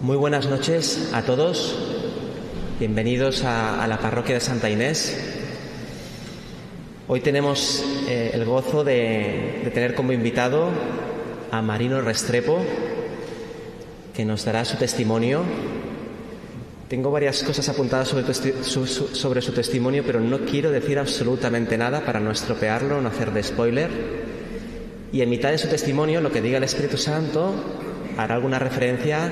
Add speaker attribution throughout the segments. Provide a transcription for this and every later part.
Speaker 1: Muy buenas noches a todos. Bienvenidos a la parroquia de Santa Inés. Hoy tenemos el gozo de tener como invitado a Marino Restrepo, que nos dará su testimonio. Tengo varias cosas apuntadas sobre su testimonio, pero no quiero decir absolutamente nada para no estropearlo, no hacer de spoiler. Y en mitad de su testimonio, lo que diga el Espíritu Santo hará alguna referencia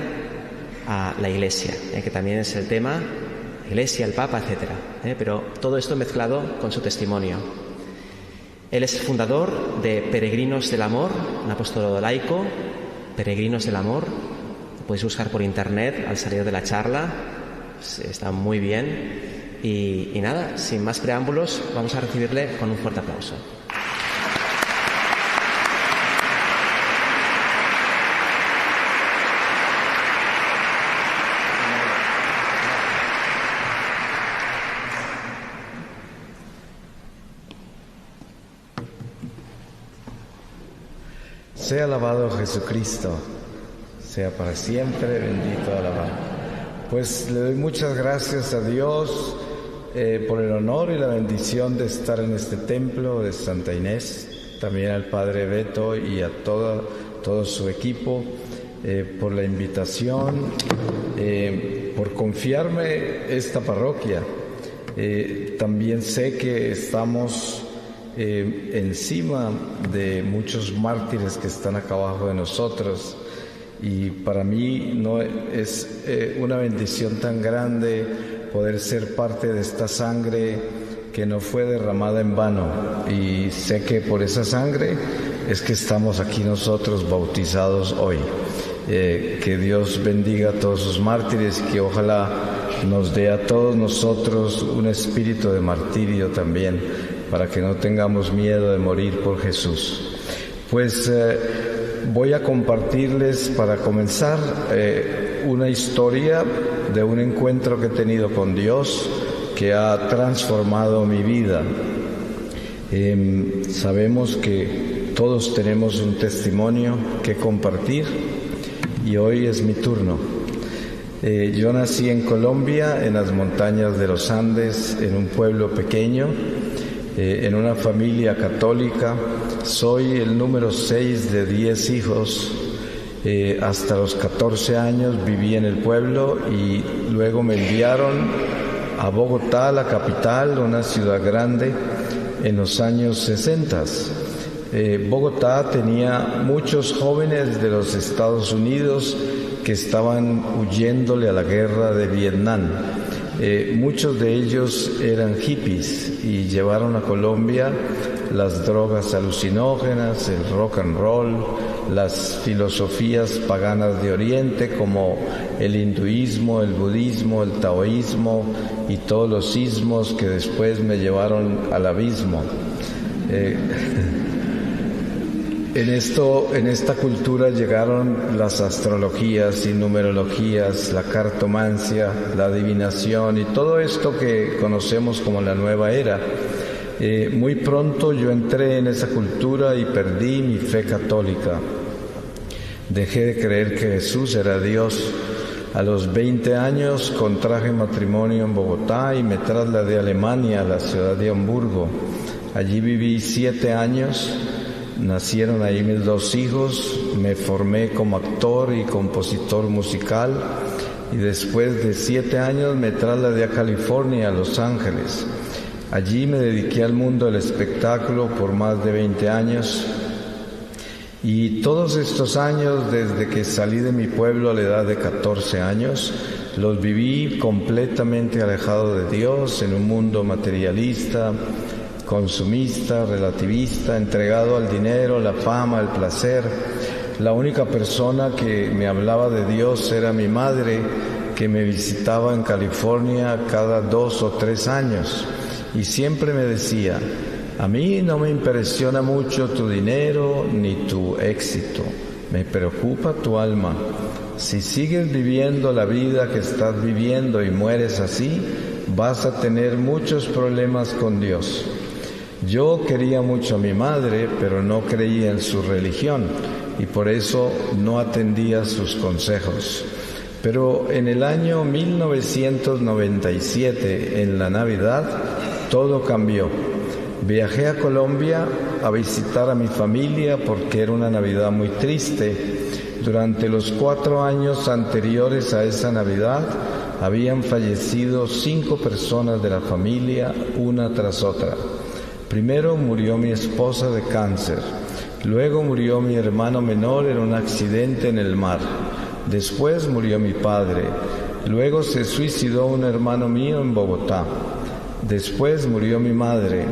Speaker 1: a la Iglesia, que también es el tema, la Iglesia, el Papa, etc. Pero todo esto mezclado con su testimonio. Él es fundador de Peregrinos del Amor, un apostolado laico, Peregrinos del Amor. Lo podéis buscar por internet al salir de la charla, está muy bien. Y nada, sin más preámbulos, vamos a recibirle con un fuerte aplauso.
Speaker 2: Sea alabado Jesucristo, sea para siempre bendito, alabado. Pues le doy muchas gracias a Dios por el honor y la bendición de estar en este templo de Santa Inés, también al Padre Beto y a todo su equipo, por la invitación, por confiarme esta parroquia. También sé que estamos encima de muchos mártires que están acá abajo de nosotros, y para mí no es una bendición tan grande poder ser parte de esta sangre que no fue derramada en vano, y sé que por esa sangre es que estamos aquí nosotros bautizados hoy. Que Dios bendiga a todos sus mártires y que ojalá nos dé a todos nosotros un espíritu de martirio también, para que no tengamos miedo de morir por Jesús. Pues voy a compartirles, para comenzar, una historia de un encuentro que he tenido con Dios que ha transformado mi vida. Sabemos que todos tenemos un testimonio que compartir y hoy es mi turno. Yo nací en Colombia, en las montañas de los Andes, en un pueblo pequeño, en una familia católica. Soy el número 6 de 10 hijos. Hasta los 14 años viví en el pueblo y luego me enviaron a Bogotá, la capital, una ciudad grande, en los años 60. Bogotá tenía muchos jóvenes de los Estados Unidos que estaban huyéndole a la guerra de Vietnam. Muchos de ellos eran hippies y llevaron a Colombia las drogas alucinógenas, el rock and roll, las filosofías paganas de Oriente como el hinduismo, el budismo, el taoísmo y todos los ismos que después me llevaron al abismo. En esta cultura llegaron las astrologías y numerologías, la cartomancia, la adivinación y todo esto que conocemos como la nueva era. Muy pronto yo entré en esa cultura y perdí mi fe católica. Dejé de creer que Jesús era Dios. A los 20 años contraje matrimonio en Bogotá y me trasladé a Alemania, a la ciudad de Hamburgo. Allí viví 7 años. Nacieron ahí mis 2 hijos, me formé como actor y compositor musical y después de 7 años me trasladé a California, a Los Ángeles. Allí me dediqué al mundo del espectáculo por más de 20 años y todos estos años, desde que salí de mi pueblo a la edad de 14 años, los viví completamente alejado de Dios, en un mundo materialista, consumista, relativista, entregado al dinero, la fama, el placer. La única persona que me hablaba de Dios era mi madre, que me visitaba en California cada 2 o 3 años y siempre me decía: a mí no me impresiona mucho tu dinero ni tu éxito, me preocupa tu alma. Si sigues viviendo la vida que estás viviendo y mueres así, vas a tener muchos problemas con Dios. Yo quería mucho a mi madre, pero no creía en su religión y por eso no atendía sus consejos. Pero en el año 1997, en la Navidad, todo cambió. Viajé a Colombia a visitar a mi familia porque era una Navidad muy triste. Durante los 4 años anteriores a esa Navidad, habían fallecido 5 personas de la familia, una tras otra. Primero murió mi esposa de cáncer, luego murió mi hermano menor en un accidente en el mar, después murió mi padre, luego se suicidó un hermano mío en Bogotá, después murió mi madre,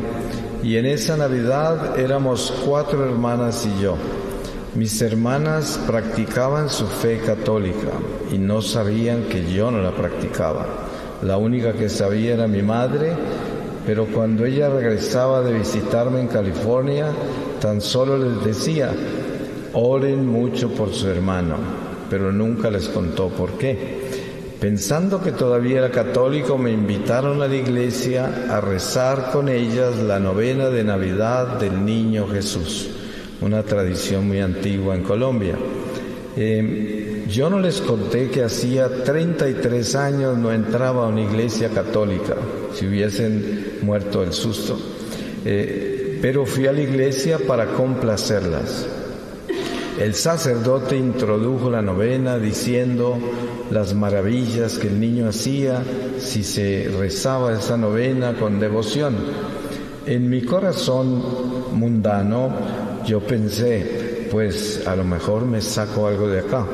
Speaker 2: y en esa Navidad éramos 4 hermanas y yo. Mis hermanas practicaban su fe católica y no sabían que yo no la practicaba. La única que sabía era mi madre, pero cuando ella regresaba de visitarme en California, tan solo les decía, oren mucho por su hermano, pero nunca les contó por qué. Pensando que todavía era católico, me invitaron a la iglesia a rezar con ellas la novena de Navidad del Niño Jesús, una tradición muy antigua en Colombia. Yo no les conté que hacía 33 años no entraba a una iglesia católica, si hubiesen muerto del susto, pero fui a la iglesia para complacerlas. El sacerdote introdujo la novena diciendo las maravillas que el niño hacía si se rezaba esa novena con devoción. En mi corazón mundano yo pensé, pues a lo mejor me saco algo de acá,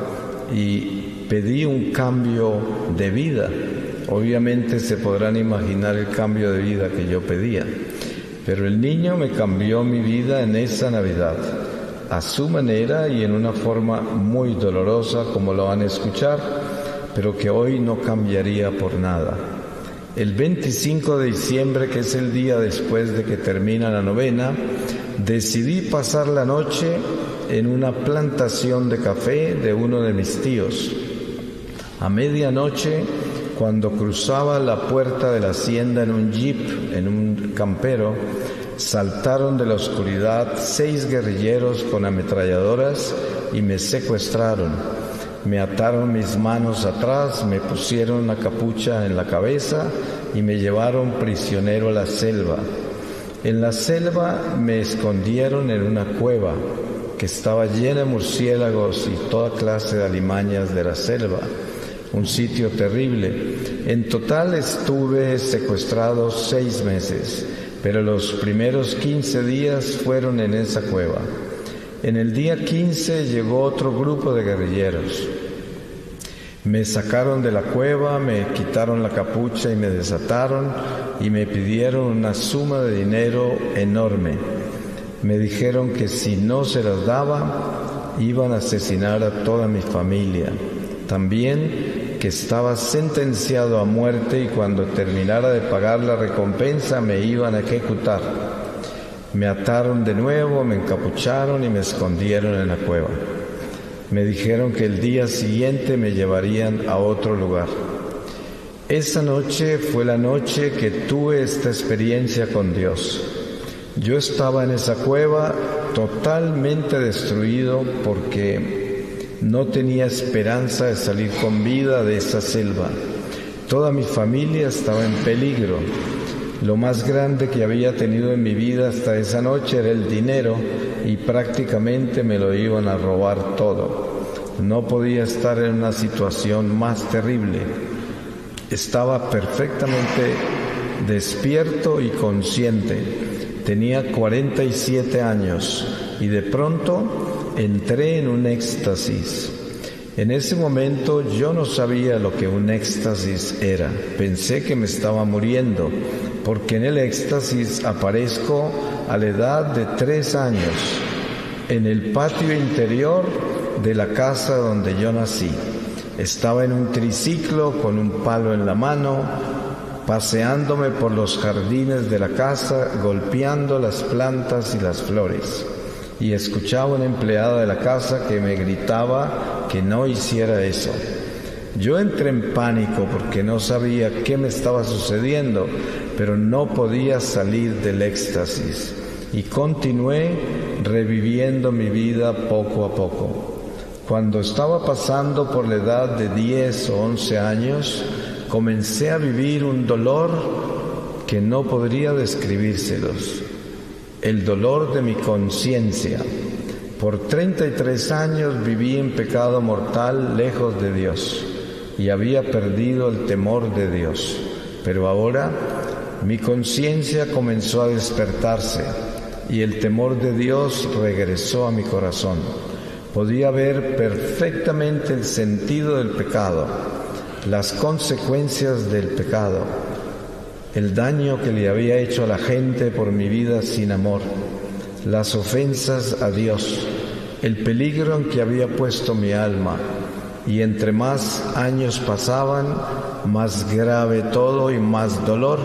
Speaker 2: y pedí un cambio de vida. Obviamente se podrán imaginar el cambio de vida que yo pedía, pero el niño me cambió mi vida en esa Navidad, a su manera y en una forma muy dolorosa, como lo van a escuchar, pero que hoy no cambiaría por nada. El 25 de diciembre, que es el día después de que termina la novena, decidí pasar la noche en una plantación de café de uno de mis tíos. A medianoche, cuando cruzaba la puerta de la hacienda en un jeep, en un campero, saltaron de la oscuridad 6 guerrilleros con ametralladoras y me secuestraron. Me ataron mis manos atrás, me pusieron una capucha en la cabeza y me llevaron prisionero a la selva. En la selva me escondieron en una cueva que estaba llena de murciélagos y toda clase de alimañas de la selva. Un sitio terrible. En total estuve secuestrado 6 meses, pero los primeros 15 días fueron en esa cueva. En el día 15 llegó otro grupo de guerrilleros. Me sacaron de la cueva, me quitaron la capucha y me desataron y me pidieron una suma de dinero enorme. Me dijeron que si no se las daba, iban a asesinar a toda mi familia. También que estaba sentenciado a muerte y cuando terminara de pagar la recompensa me iban a ejecutar. Me ataron de nuevo, me encapucharon y me escondieron en la cueva. Me dijeron que el día siguiente me llevarían a otro lugar. Esa noche fue la noche que tuve esta experiencia con Dios. Yo estaba en esa cueva totalmente destruido porque no tenía esperanza de salir con vida de esa selva. Toda mi familia estaba en peligro. Lo más grande que había tenido en mi vida hasta esa noche era el dinero y prácticamente me lo iban a robar todo. No podía estar en una situación más terrible. Estaba perfectamente despierto y consciente. Tenía 47 años y de pronto entré en un éxtasis. En ese momento yo no sabía lo que un éxtasis era. Pensé que me estaba muriendo, porque en el éxtasis aparezco a la edad de 3 años, en el patio interior de la casa donde yo nací. Estaba en un triciclo con un palo en la mano, paseándome por los jardines de la casa, golpeando las plantas y las flores. Y escuchaba una empleada de la casa que me gritaba que no hiciera eso. Yo entré en pánico porque no sabía qué me estaba sucediendo, pero no podía salir del éxtasis y continué reviviendo mi vida poco a poco. Cuando estaba pasando por la edad de 10 o 11 años, comencé a vivir un dolor que no podría describírselos. El dolor de mi conciencia. Por 33 años viví en pecado mortal lejos de Dios y había perdido el temor de Dios. Pero ahora mi conciencia comenzó a despertarse y el temor de Dios regresó a mi corazón. Podía ver perfectamente el sentido del pecado, las consecuencias del pecado, el daño que le había hecho a la gente por mi vida sin amor, las ofensas a Dios, el peligro en que había puesto mi alma, y entre más años pasaban, más grave todo y más dolor,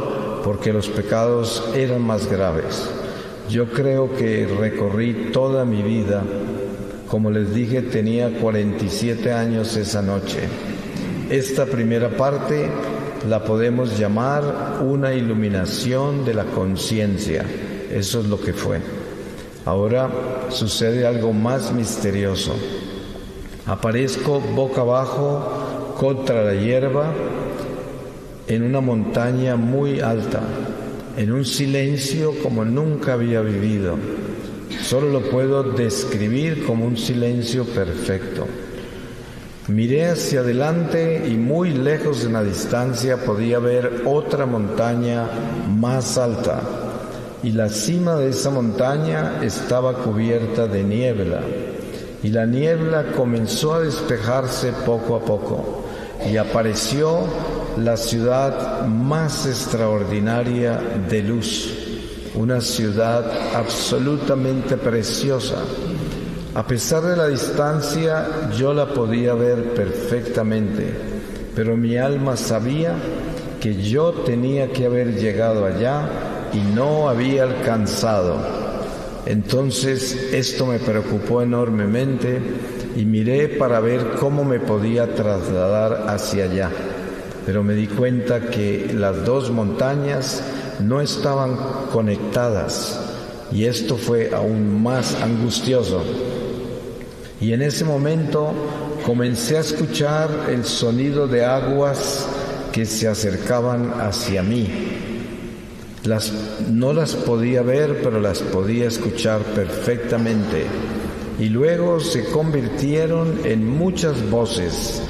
Speaker 2: porque los pecados eran más graves. Yo creo que recorrí toda mi vida. Como les dije, tenía 47 años esa noche. Esta primera parte la podemos llamar una iluminación de la conciencia. Eso es lo que fue. Ahora sucede algo más misterioso. Aparezco boca abajo contra la hierba en una montaña muy alta, en un silencio como nunca había vivido. Solo lo puedo describir como un silencio perfecto. Miré hacia adelante y muy lejos en la distancia podía ver otra montaña más alta, y la cima de esa montaña estaba cubierta de niebla, y la niebla comenzó a despejarse poco a poco, y apareció la ciudad más extraordinaria de luz, una ciudad absolutamente preciosa. A pesar de la distancia, yo la podía ver perfectamente, pero mi alma sabía que yo tenía que haber llegado allá y no había alcanzado. Entonces esto me preocupó enormemente y miré para ver cómo me podía trasladar hacia allá. Pero me di cuenta que las dos montañas no estaban conectadas y esto fue aún más angustioso. Y en ese momento comencé a escuchar el sonido de aguas que se acercaban hacia mí. No las podía ver, pero las podía escuchar perfectamente. Y luego se convirtieron en muchas voces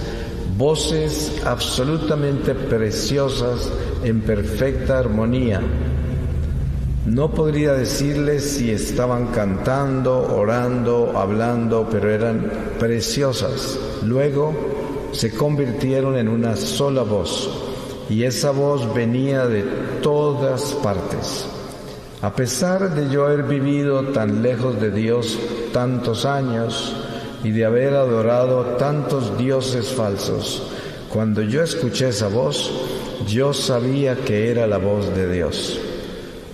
Speaker 2: absolutamente preciosas, en perfecta armonía. No podría decirles si estaban cantando, orando, hablando, pero eran preciosas. Luego se convirtieron en una sola voz, y esa voz venía de todas partes. A pesar de yo haber vivido tan lejos de Dios tantos años y de haber adorado tantos dioses falsos, cuando yo escuché esa voz, yo sabía que era la voz de Dios.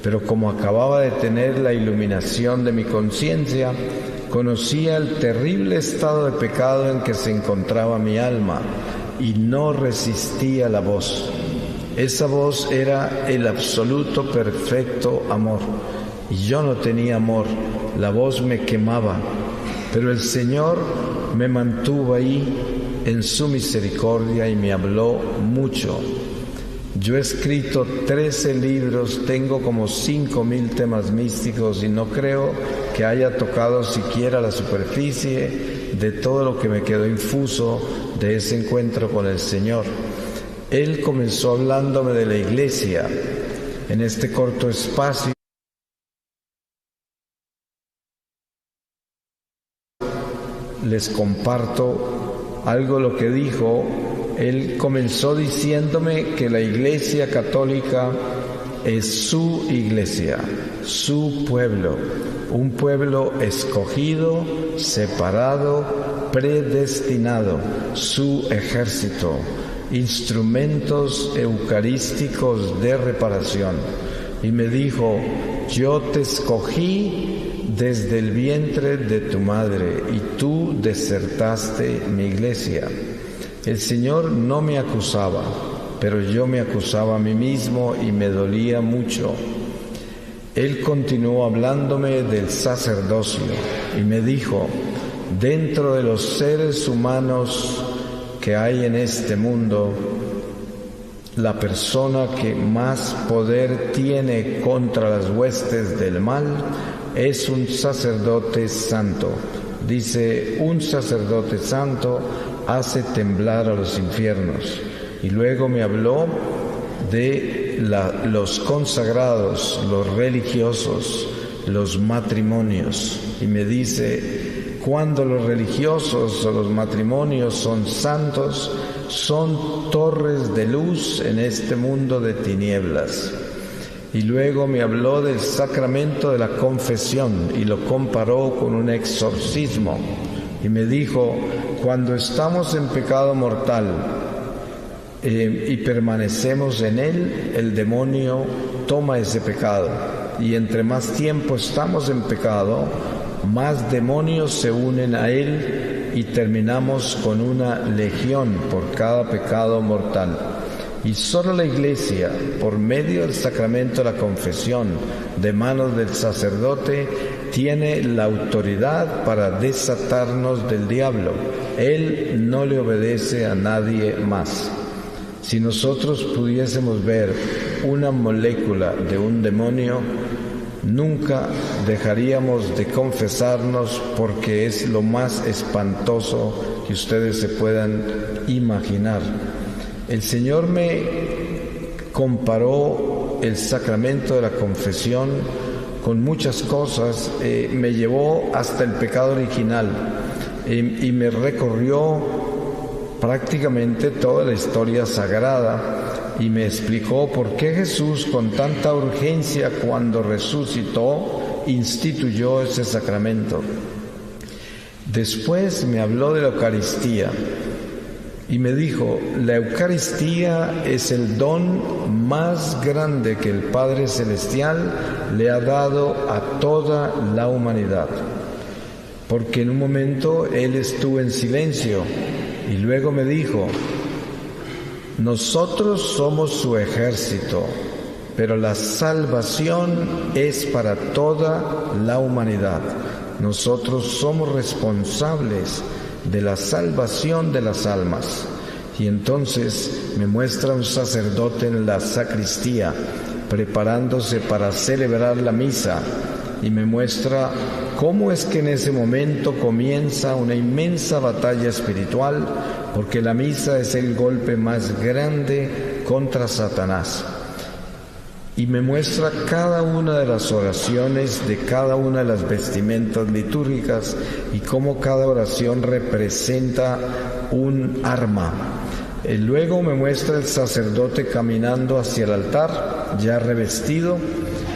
Speaker 2: Pero como acababa de tener la iluminación de mi conciencia, conocía el terrible estado de pecado en que se encontraba mi alma y no resistía la voz. Esa voz era el absoluto perfecto amor, y yo no tenía amor, la voz me quemaba, pero el Señor me mantuvo ahí en su misericordia y me habló mucho. Yo he escrito 13 libros, tengo como 5,000 temas místicos y no creo que haya tocado siquiera la superficie de todo lo que me quedó infuso de ese encuentro con el Señor. Él comenzó hablándome de la iglesia en este corto espacio. Les comparto algo lo que dijo. Él comenzó diciéndome que la Iglesia Católica es su iglesia, su pueblo, un pueblo escogido, separado, predestinado, su ejército, instrumentos eucarísticos de reparación. Y me dijo: yo te escogí desde el vientre de tu madre y tú desertaste mi iglesia. El Señor no me acusaba, pero yo me acusaba a mí mismo y me dolía mucho. Él continuó hablándome del sacerdocio y me dijo: dentro de los seres humanos que hay en este mundo, la persona que más poder tiene contra las huestes del mal es un sacerdote santo. Dice, un sacerdote santo hace temblar a los infiernos. Y luego me habló de los consagrados, los religiosos, los matrimonios. Y me dice, cuando los religiosos o los matrimonios son santos, son torres de luz en este mundo de tinieblas. Y luego me habló del sacramento de la confesión y lo comparó con un exorcismo. Y me dijo, cuando estamos en pecado mortal y permanecemos en él, el demonio toma ese pecado. Y entre más tiempo estamos en pecado, más demonios se unen a él y terminamos con una legión por cada pecado mortal. Y solo la Iglesia, por medio del sacramento de la confesión, de manos del sacerdote, tiene la autoridad para desatarnos del diablo. Él no le obedece a nadie más. Si nosotros pudiésemos ver una molécula de un demonio, nunca dejaríamos de confesarnos, porque es lo más espantoso que ustedes se puedan imaginar. El Señor me comparó el sacramento de la confesión con muchas cosas, me llevó hasta el pecado original y me recorrió prácticamente toda la historia sagrada y me explicó por qué Jesús, con tanta urgencia, cuando resucitó, instituyó ese sacramento. Después me habló de la Eucaristía y me dijo, la Eucaristía es el don más grande que el Padre Celestial le ha dado a toda la humanidad. Porque en un momento Él estuvo en silencio y luego me dijo, nosotros somos su ejército, pero la salvación es para toda la humanidad. Nosotros somos responsables de la salvación de las almas. Y entonces me muestra un sacerdote en la sacristía preparándose para celebrar la misa y me muestra cómo es que en ese momento comienza una inmensa batalla espiritual, porque la misa es el golpe más grande contra Satanás. Y me muestra cada una de las oraciones de cada una de las vestimentas litúrgicas y cómo cada oración representa un arma. Luego me muestra el sacerdote caminando hacia el altar, ya revestido,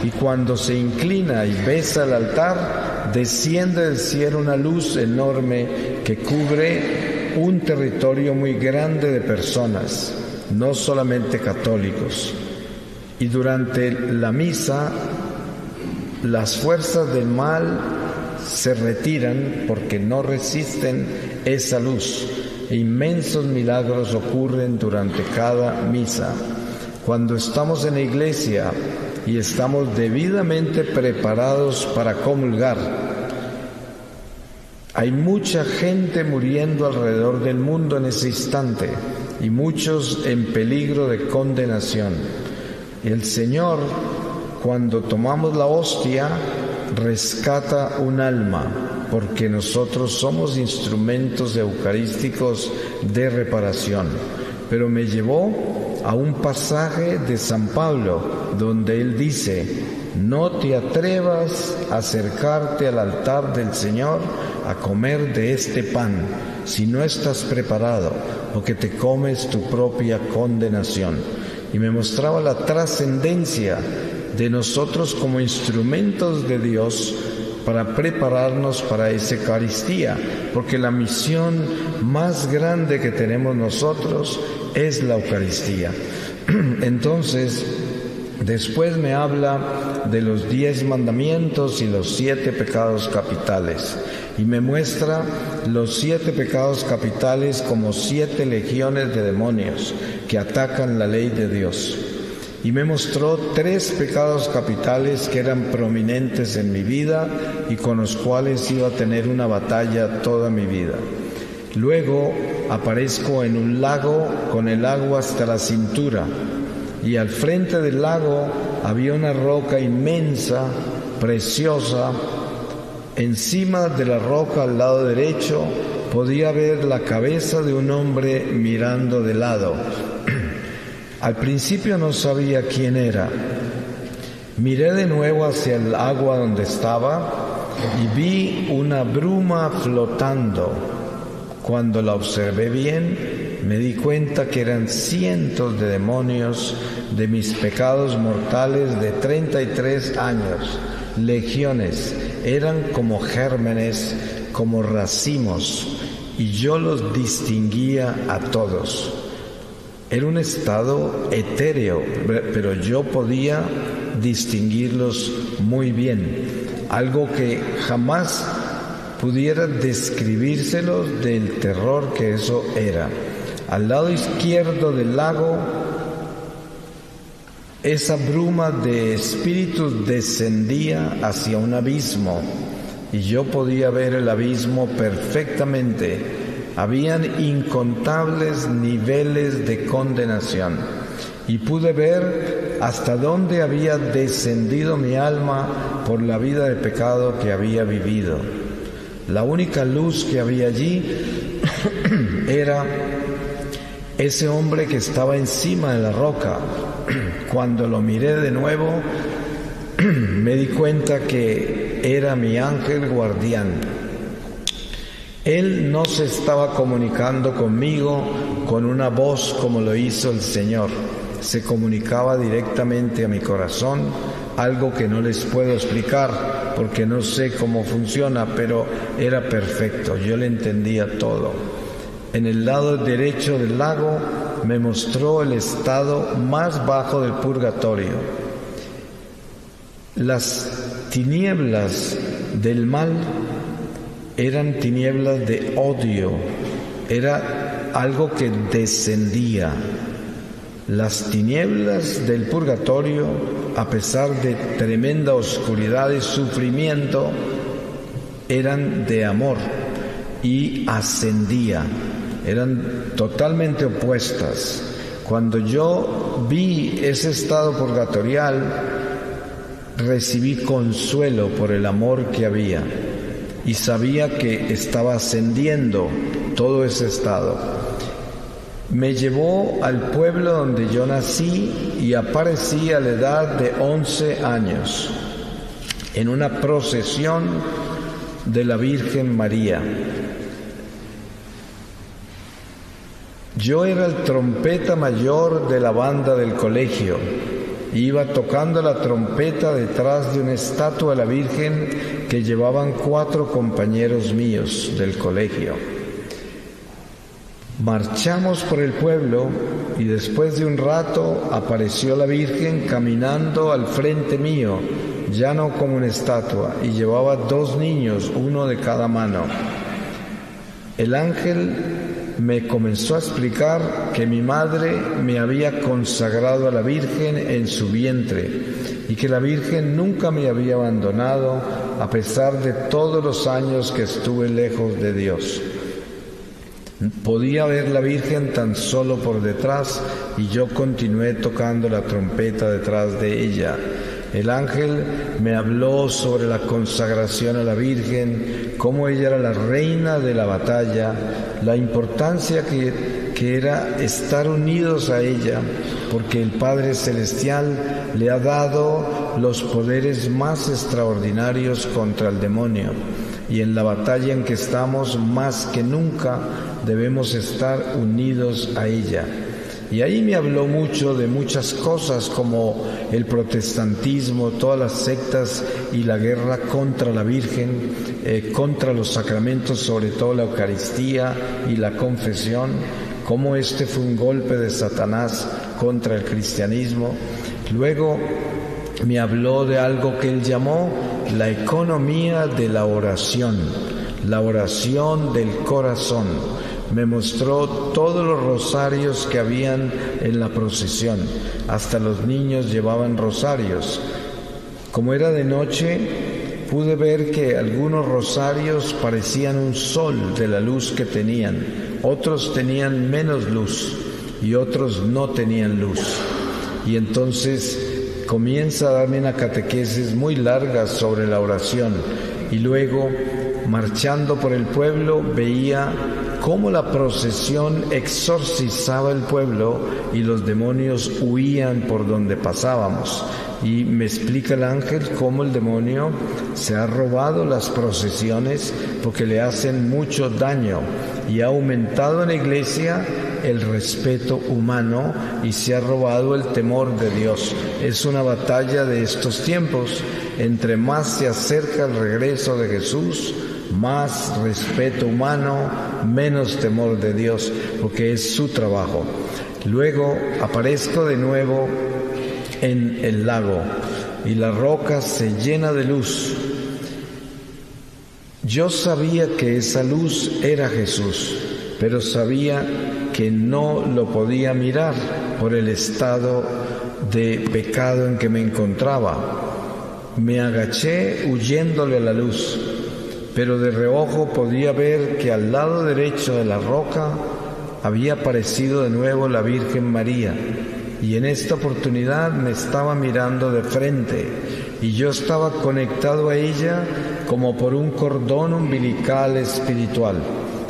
Speaker 2: y cuando se inclina y besa el altar, desciende del cielo una luz enorme que cubre un territorio muy grande de personas, no solamente católicos. Y durante la misa, las fuerzas del mal se retiran porque no resisten esa luz. E inmensos milagros ocurren durante cada misa. Cuando estamos en la iglesia y estamos debidamente preparados para comulgar, hay mucha gente muriendo alrededor del mundo en ese instante y muchos en peligro de condenación. El Señor, cuando tomamos la hostia, rescata un alma, porque nosotros somos instrumentos eucarísticos de reparación. Pero me llevó a un pasaje de San Pablo, donde él dice, no te atrevas a acercarte al altar del Señor a comer de este pan, si no estás preparado, porque te comes tu propia condenación. Y me mostraba la trascendencia de nosotros como instrumentos de Dios para prepararnos para esa Eucaristía, porque la misión más grande que tenemos nosotros es la Eucaristía. Entonces, después me habla de los 10 mandamientos y los 7 pecados capitales. Y me muestra los 7 pecados capitales como 7 legiones de demonios que atacan la ley de Dios. y me mostró 3 pecados capitales que eran prominentes en mi vida y con los cuales iba a tener una batalla toda mi vida. Luego aparezco en un lago con el agua hasta la cintura, y al frente del lago había una roca inmensa, preciosa. Encima de la roca al lado derecho podía ver la cabeza de un hombre mirando de lado. Al principio no sabía quién era. Miré de nuevo hacia el agua donde estaba y vi una bruma flotando. Cuando la observé bien, me di cuenta que eran cientos de demonios de mis pecados mortales de 33 años, legiones. Eran como gérmenes, como racimos, y yo los distinguía a todos. Era un estado etéreo, pero yo podía distinguirlos muy bien, algo que jamás pudiera describírselos del terror que eso era. Al lado izquierdo del lago, esa bruma de espíritus descendía hacia un abismo, y yo podía ver el abismo perfectamente. Habían incontables niveles de condenación, y pude ver hasta dónde había descendido mi alma por la vida de pecado que había vivido. La única luz que había allí era ese hombre que estaba encima de la roca. Cuando lo miré de nuevo, me di cuenta que era mi ángel guardián. Él no se estaba comunicando conmigo con una voz como lo hizo el Señor. Se comunicaba directamente a mi corazón, algo que no les puedo explicar porque no sé cómo funciona, pero era perfecto, yo le entendía todo. En el lado derecho del lago me mostró el estado más bajo del purgatorio. Las tinieblas del mal eran tinieblas de odio, era algo que descendía. Las tinieblas del purgatorio, a pesar de tremenda oscuridad y sufrimiento, eran de amor y ascendía, eran totalmente opuestas. Cuando yo vi ese estado purgatorial, recibí consuelo por el amor que había y sabía que estaba ascendiendo todo ese estado. Me llevó al pueblo donde yo nací y aparecí a la edad de 11 años en una procesión de la Virgen María. Yo era el trompeta mayor de la banda del colegio. Iba tocando la trompeta detrás de una estatua de la Virgen que llevaban 4 compañeros míos del colegio. Marchamos por el pueblo y después de un rato apareció la Virgen caminando al frente mío, ya no como una estatua, y llevaba 2 niños, uno de cada mano. El ángel me comenzó a explicar que mi madre me había consagrado a la Virgen en su vientre y que la Virgen nunca me había abandonado a pesar de todos los años que estuve lejos de Dios. Podía ver la Virgen tan solo por detrás y yo continué tocando la trompeta detrás de ella. El ángel me habló sobre la consagración a la Virgen, cómo ella era la reina de la batalla, la importancia que era estar unidos a ella, porque el Padre Celestial le ha dado los poderes más extraordinarios contra el demonio. Y en la batalla en que estamos, más que nunca, debemos estar unidos a ella. Y ahí me habló mucho de muchas cosas como el protestantismo, todas las sectas y la guerra contra la Virgen, contra los sacramentos, sobre todo la Eucaristía y la confesión, cómo este fue un golpe de Satanás contra el cristianismo. Luego me habló de algo que él llamó la economía de la oración. la oración del corazón. Me mostró todos los rosarios que habían en la procesión. Hasta los niños llevaban rosarios. Como era de noche, pude ver que algunos rosarios parecían un sol de la luz que tenían. Otros tenían menos luz y otros no tenían luz. Y entonces comienza a darme una catequesis muy larga sobre la oración. Y luego, marchando por el pueblo, veía cómo la procesión exorcizaba el pueblo y los demonios huían por donde pasábamos. Y me explica el ángel cómo el demonio se ha robado las procesiones porque le hacen mucho daño y ha aumentado en la iglesia el respeto humano y se ha robado el temor de Dios. Es una batalla de estos tiempos. Entre más se acerca el regreso de Jesús, más respeto humano, menos temor de Dios, porque es su trabajo. Luego aparezco de nuevo en el lago y la roca se llena de luz. Yo sabía que esa luz era Jesús, pero sabía que no lo podía mirar por el estado de pecado en que me encontraba. Me agaché huyéndole a la luz, pero de reojo podía ver que al lado derecho de la roca había aparecido de nuevo la Virgen María, y en esta oportunidad me estaba mirando de frente, y yo estaba conectado a ella como por un cordón umbilical espiritual,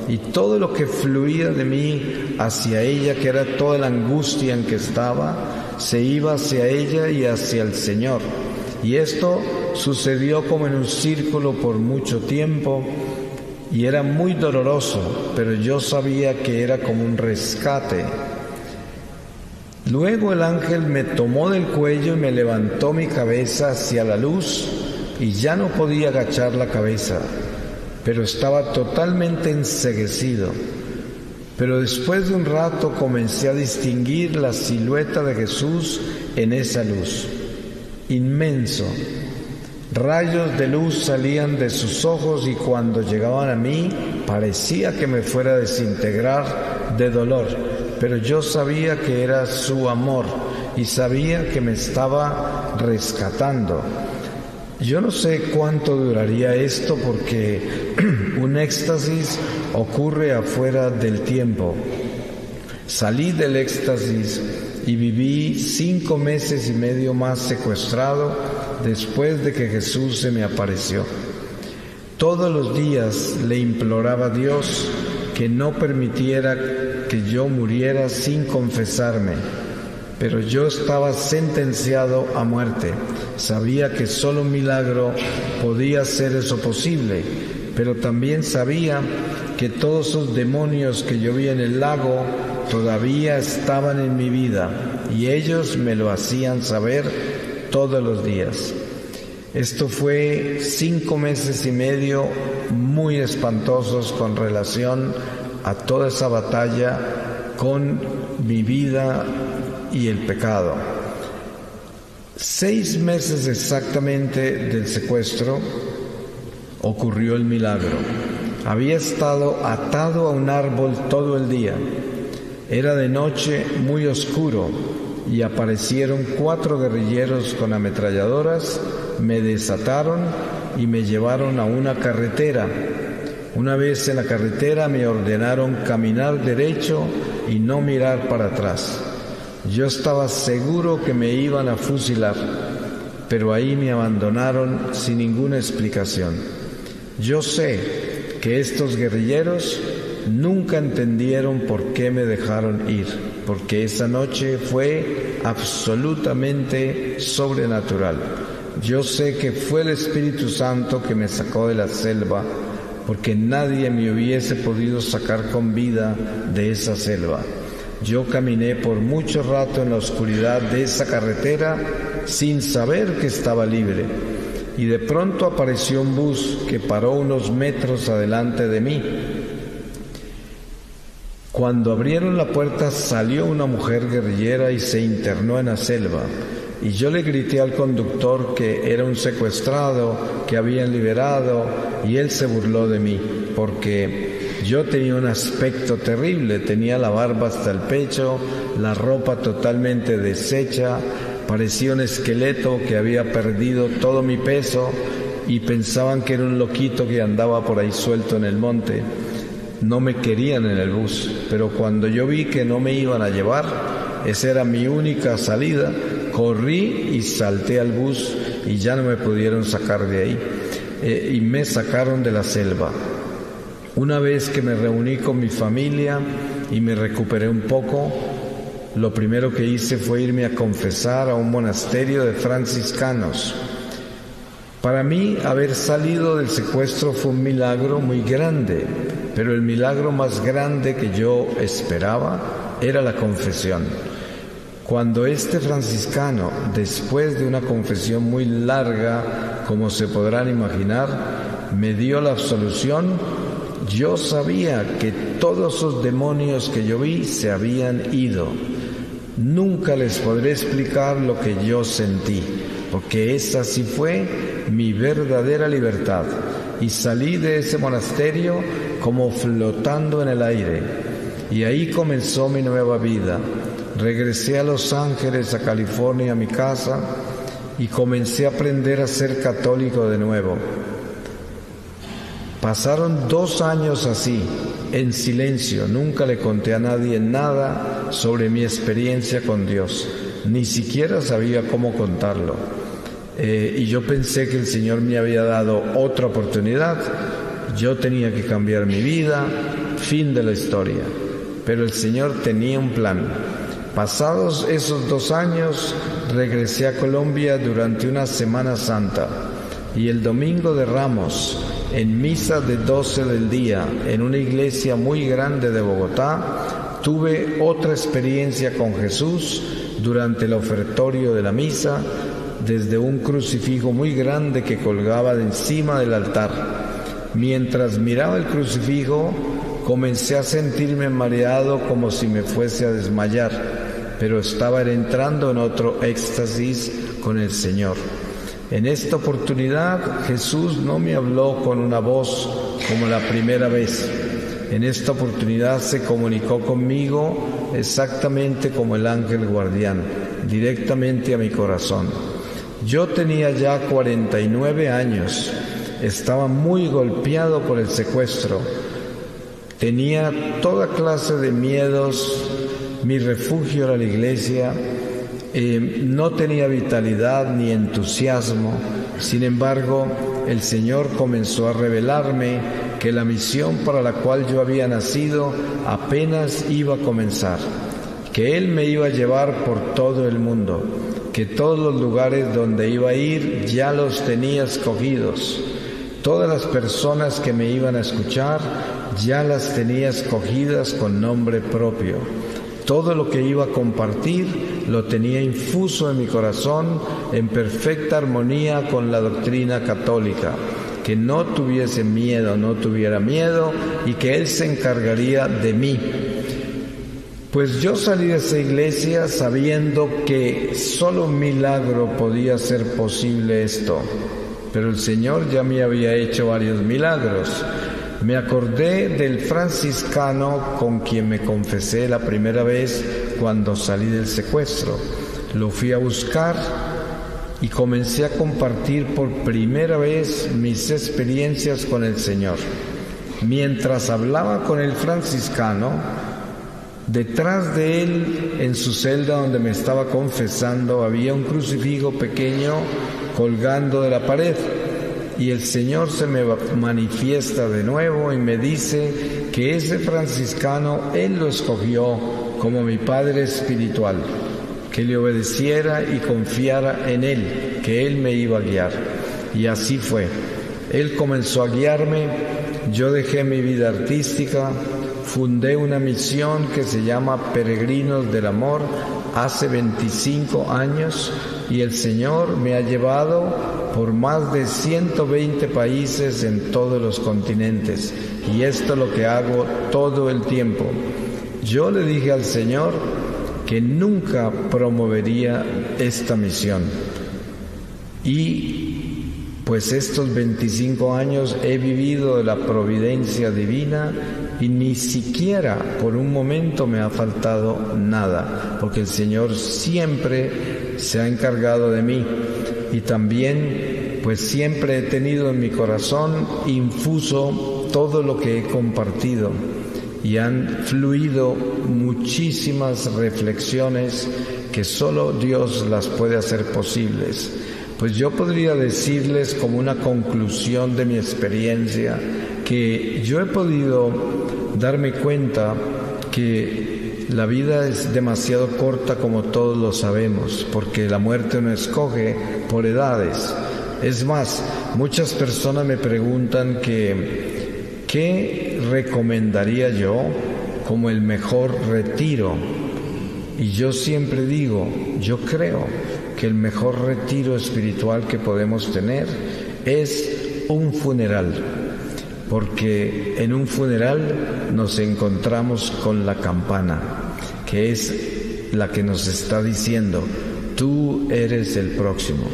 Speaker 2: y todo lo que fluía de mí hacia ella, que era toda la angustia en que estaba, se iba hacia ella y hacia el Señor. Y esto sucedió como en un círculo por mucho tiempo y era muy doloroso, pero yo sabía que era como un rescate. Luego el ángel me tomó del cuello y me levantó mi cabeza hacia la luz y ya no podía agachar la cabeza, pero estaba totalmente enceguecido. Pero después de un rato comencé a distinguir la silueta de Jesús en esa luz. Inmenso. Rayos de luz salían de sus ojos y cuando llegaban a mí parecía que me fuera a desintegrar de dolor, pero yo sabía que era su amor y sabía que me estaba rescatando. Yo no sé cuánto duraría esto porque un éxtasis ocurre afuera del tiempo. Salí del éxtasis y viví 5 meses y medio más secuestrado después de que Jesús se me apareció. Todos los días le imploraba a Dios que no permitiera que yo muriera sin confesarme, pero yo estaba sentenciado a muerte. Sabía que solo un milagro podía hacer eso posible, pero también sabía que todos esos demonios que yo vi en el lago todavía estaban en mi vida y ellos me lo hacían saber todos los días. Esto fue 5 meses y medio muy espantosos con relación a toda esa batalla con mi vida y el pecado. 6 meses exactamente del secuestro ocurrió el milagro. Había estado atado a un árbol todo el día. Era de noche, muy oscuro, y aparecieron 4 guerrilleros con ametralladoras, me desataron y me llevaron a una carretera. Una vez en la carretera me ordenaron caminar derecho y no mirar para atrás. Yo estaba seguro que me iban a fusilar, pero ahí me abandonaron sin ninguna explicación. Yo sé que estos guerrilleros nunca entendieron por qué me dejaron ir, porque esa noche fue absolutamente sobrenatural. Yo sé que fue el Espíritu Santo que me sacó de la selva, porque nadie me hubiese podido sacar con vida de esa selva. Yo caminé por mucho rato en la oscuridad de esa carretera sin saber que estaba libre, y de pronto apareció un bus que paró unos metros adelante de mí. Cuando abrieron la puerta salió una mujer guerrillera y se internó en la selva. y yo le grité al conductor que era un secuestrado, que habían liberado, y él se burló de mí, porque yo tenía un aspecto terrible, tenía la barba hasta el pecho, la ropa totalmente deshecha, parecía un esqueleto que había perdido todo mi peso, y pensaban que era un loquito que andaba por ahí suelto en el monte. No me querían en el bus, pero cuando yo vi que no me iban a llevar, esa era mi única salida, corrí y salté al bus y ya no me pudieron sacar de ahí, y me sacaron de la selva. Una vez que me reuní con mi familia y me recuperé un poco, lo primero que hice fue irme a confesar a un monasterio de franciscanos. Para mí, haber salido del secuestro fue un milagro muy grande, pero el milagro más grande que yo esperaba era la confesión. Cuando este franciscano, después de una confesión muy larga, como se podrán imaginar, me dio la absolución, yo sabía que todos esos demonios que yo vi se habían ido. Nunca les podré explicar lo que yo sentí, porque esa sí fue mi verdadera libertad, y salí de ese monasterio como flotando en el aire, y ahí comenzó mi nueva vida. Regresé a Los Ángeles, a California, a mi casa, y comencé a aprender a ser católico de nuevo. Pasaron 2 años así, en silencio, nunca le conté a nadie nada sobre mi experiencia con Dios, ni siquiera sabía cómo contarlo. Y yo pensé que el Señor me había dado otra oportunidad, yo tenía que cambiar mi vida, fin de la historia. Pero el Señor tenía un plan. Pasados esos 2 años, regresé a Colombia durante una Semana Santa, y el Domingo de Ramos, en misa de 12 del día, en una iglesia muy grande de Bogotá, tuve otra experiencia con Jesús durante el ofertorio de la misa, desde un crucifijo muy grande que colgaba de encima del altar. Mientras miraba el crucifijo, comencé a sentirme mareado como si me fuese a desmayar, pero estaba entrando en otro éxtasis con el Señor. En esta oportunidad, Jesús no me habló con una voz como la primera vez. En esta oportunidad se comunicó conmigo exactamente como el ángel guardián, directamente a mi corazón. Yo tenía ya 49 años, estaba muy golpeado por el secuestro, tenía toda clase de miedos, mi refugio era la iglesia, no tenía vitalidad ni entusiasmo. Sin embargo, el Señor comenzó a revelarme que la misión para la cual yo había nacido apenas iba a comenzar, que Él me iba a llevar por todo el mundo, que todos los lugares donde iba a ir ya los tenía escogidos. Todas las personas que me iban a escuchar ya las tenía escogidas con nombre propio. Todo lo que iba a compartir lo tenía infuso en mi corazón, en perfecta armonía con la doctrina católica. Que no tuviese miedo, no tuviera miedo, y que Él se encargaría de mí. Pues yo salí de esa iglesia sabiendo que solo un milagro podía ser posible esto, pero el Señor ya me había hecho varios milagros. Me acordé del franciscano con quien me confesé la primera vez cuando salí del secuestro. Lo fui a buscar y comencé a compartir por primera vez mis experiencias con el Señor. Mientras hablaba con el franciscano, detrás de él, en su celda donde me estaba confesando, había un crucifijo pequeño colgando de la pared. Y el Señor se me manifiesta de nuevo y me dice que ese franciscano Él lo escogió como mi padre espiritual, que le obedeciera y confiara en Él, que Él me iba a guiar. Y así fue. Él comenzó a guiarme, yo dejé mi vida artística, fundé una misión que se llama Peregrinos del Amor hace 25 años, y el Señor me ha llevado por más de 120 países en todos los continentes, y esto es lo que hago todo el tiempo. Yo le dije al Señor que nunca promovería esta misión. Y pues estos 25 años he vivido de la providencia divina y ni siquiera por un momento me ha faltado nada, porque el Señor siempre se ha encargado de mí. Y también pues siempre he tenido en mi corazón infuso todo lo que he compartido, y han fluido muchísimas reflexiones que solo Dios las puede hacer posibles. Pues yo podría decirles como una conclusión de mi experiencia que yo he podido darme cuenta que la vida es demasiado corta, como todos lo sabemos, porque la muerte no escoge por edades. Es más, muchas personas me preguntan ¿qué recomendaría yo como el mejor retiro? Y yo siempre digo, yo creo que el mejor retiro espiritual que podemos tener es un funeral, porque en un funeral nos encontramos con la campana, que es la que nos está diciendo, tú eres el próximo.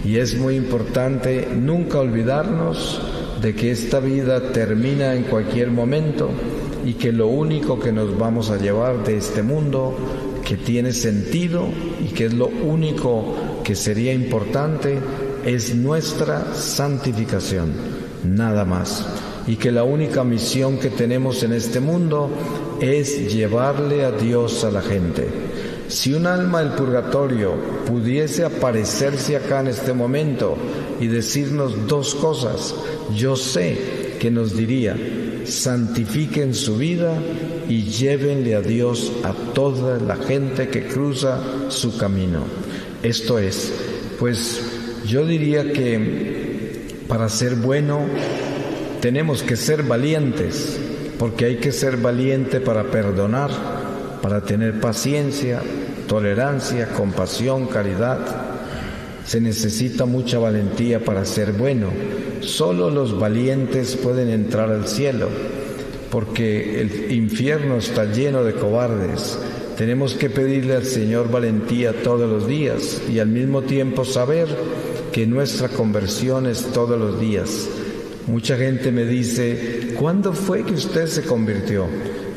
Speaker 2: Y es muy importante nunca olvidarnos de que esta vida termina en cualquier momento y que lo único que nos vamos a llevar de este mundo, que tiene sentido y que es lo único que sería importante, es nuestra santificación, nada más. Y que la única misión que tenemos en este mundo es llevarle a Dios a la gente. Si un alma del purgatorio pudiese aparecerse acá en este momento y decirnos dos cosas, yo sé que nos diría: santifiquen su vida y llévenle a Dios a toda la gente que cruza su camino. Esto es, pues yo diría que para ser bueno tenemos que ser valientes, porque hay que ser valiente para perdonar, para tener paciencia, tolerancia, compasión, caridad. Se necesita mucha valentía para ser bueno. Solo los valientes pueden entrar al cielo, porque el infierno está lleno de cobardes. Tenemos que pedirle al Señor valentía todos los días y al mismo tiempo saber que nuestra conversión es todos los días. Mucha gente me dice, ¿cuándo fue que usted se convirtió?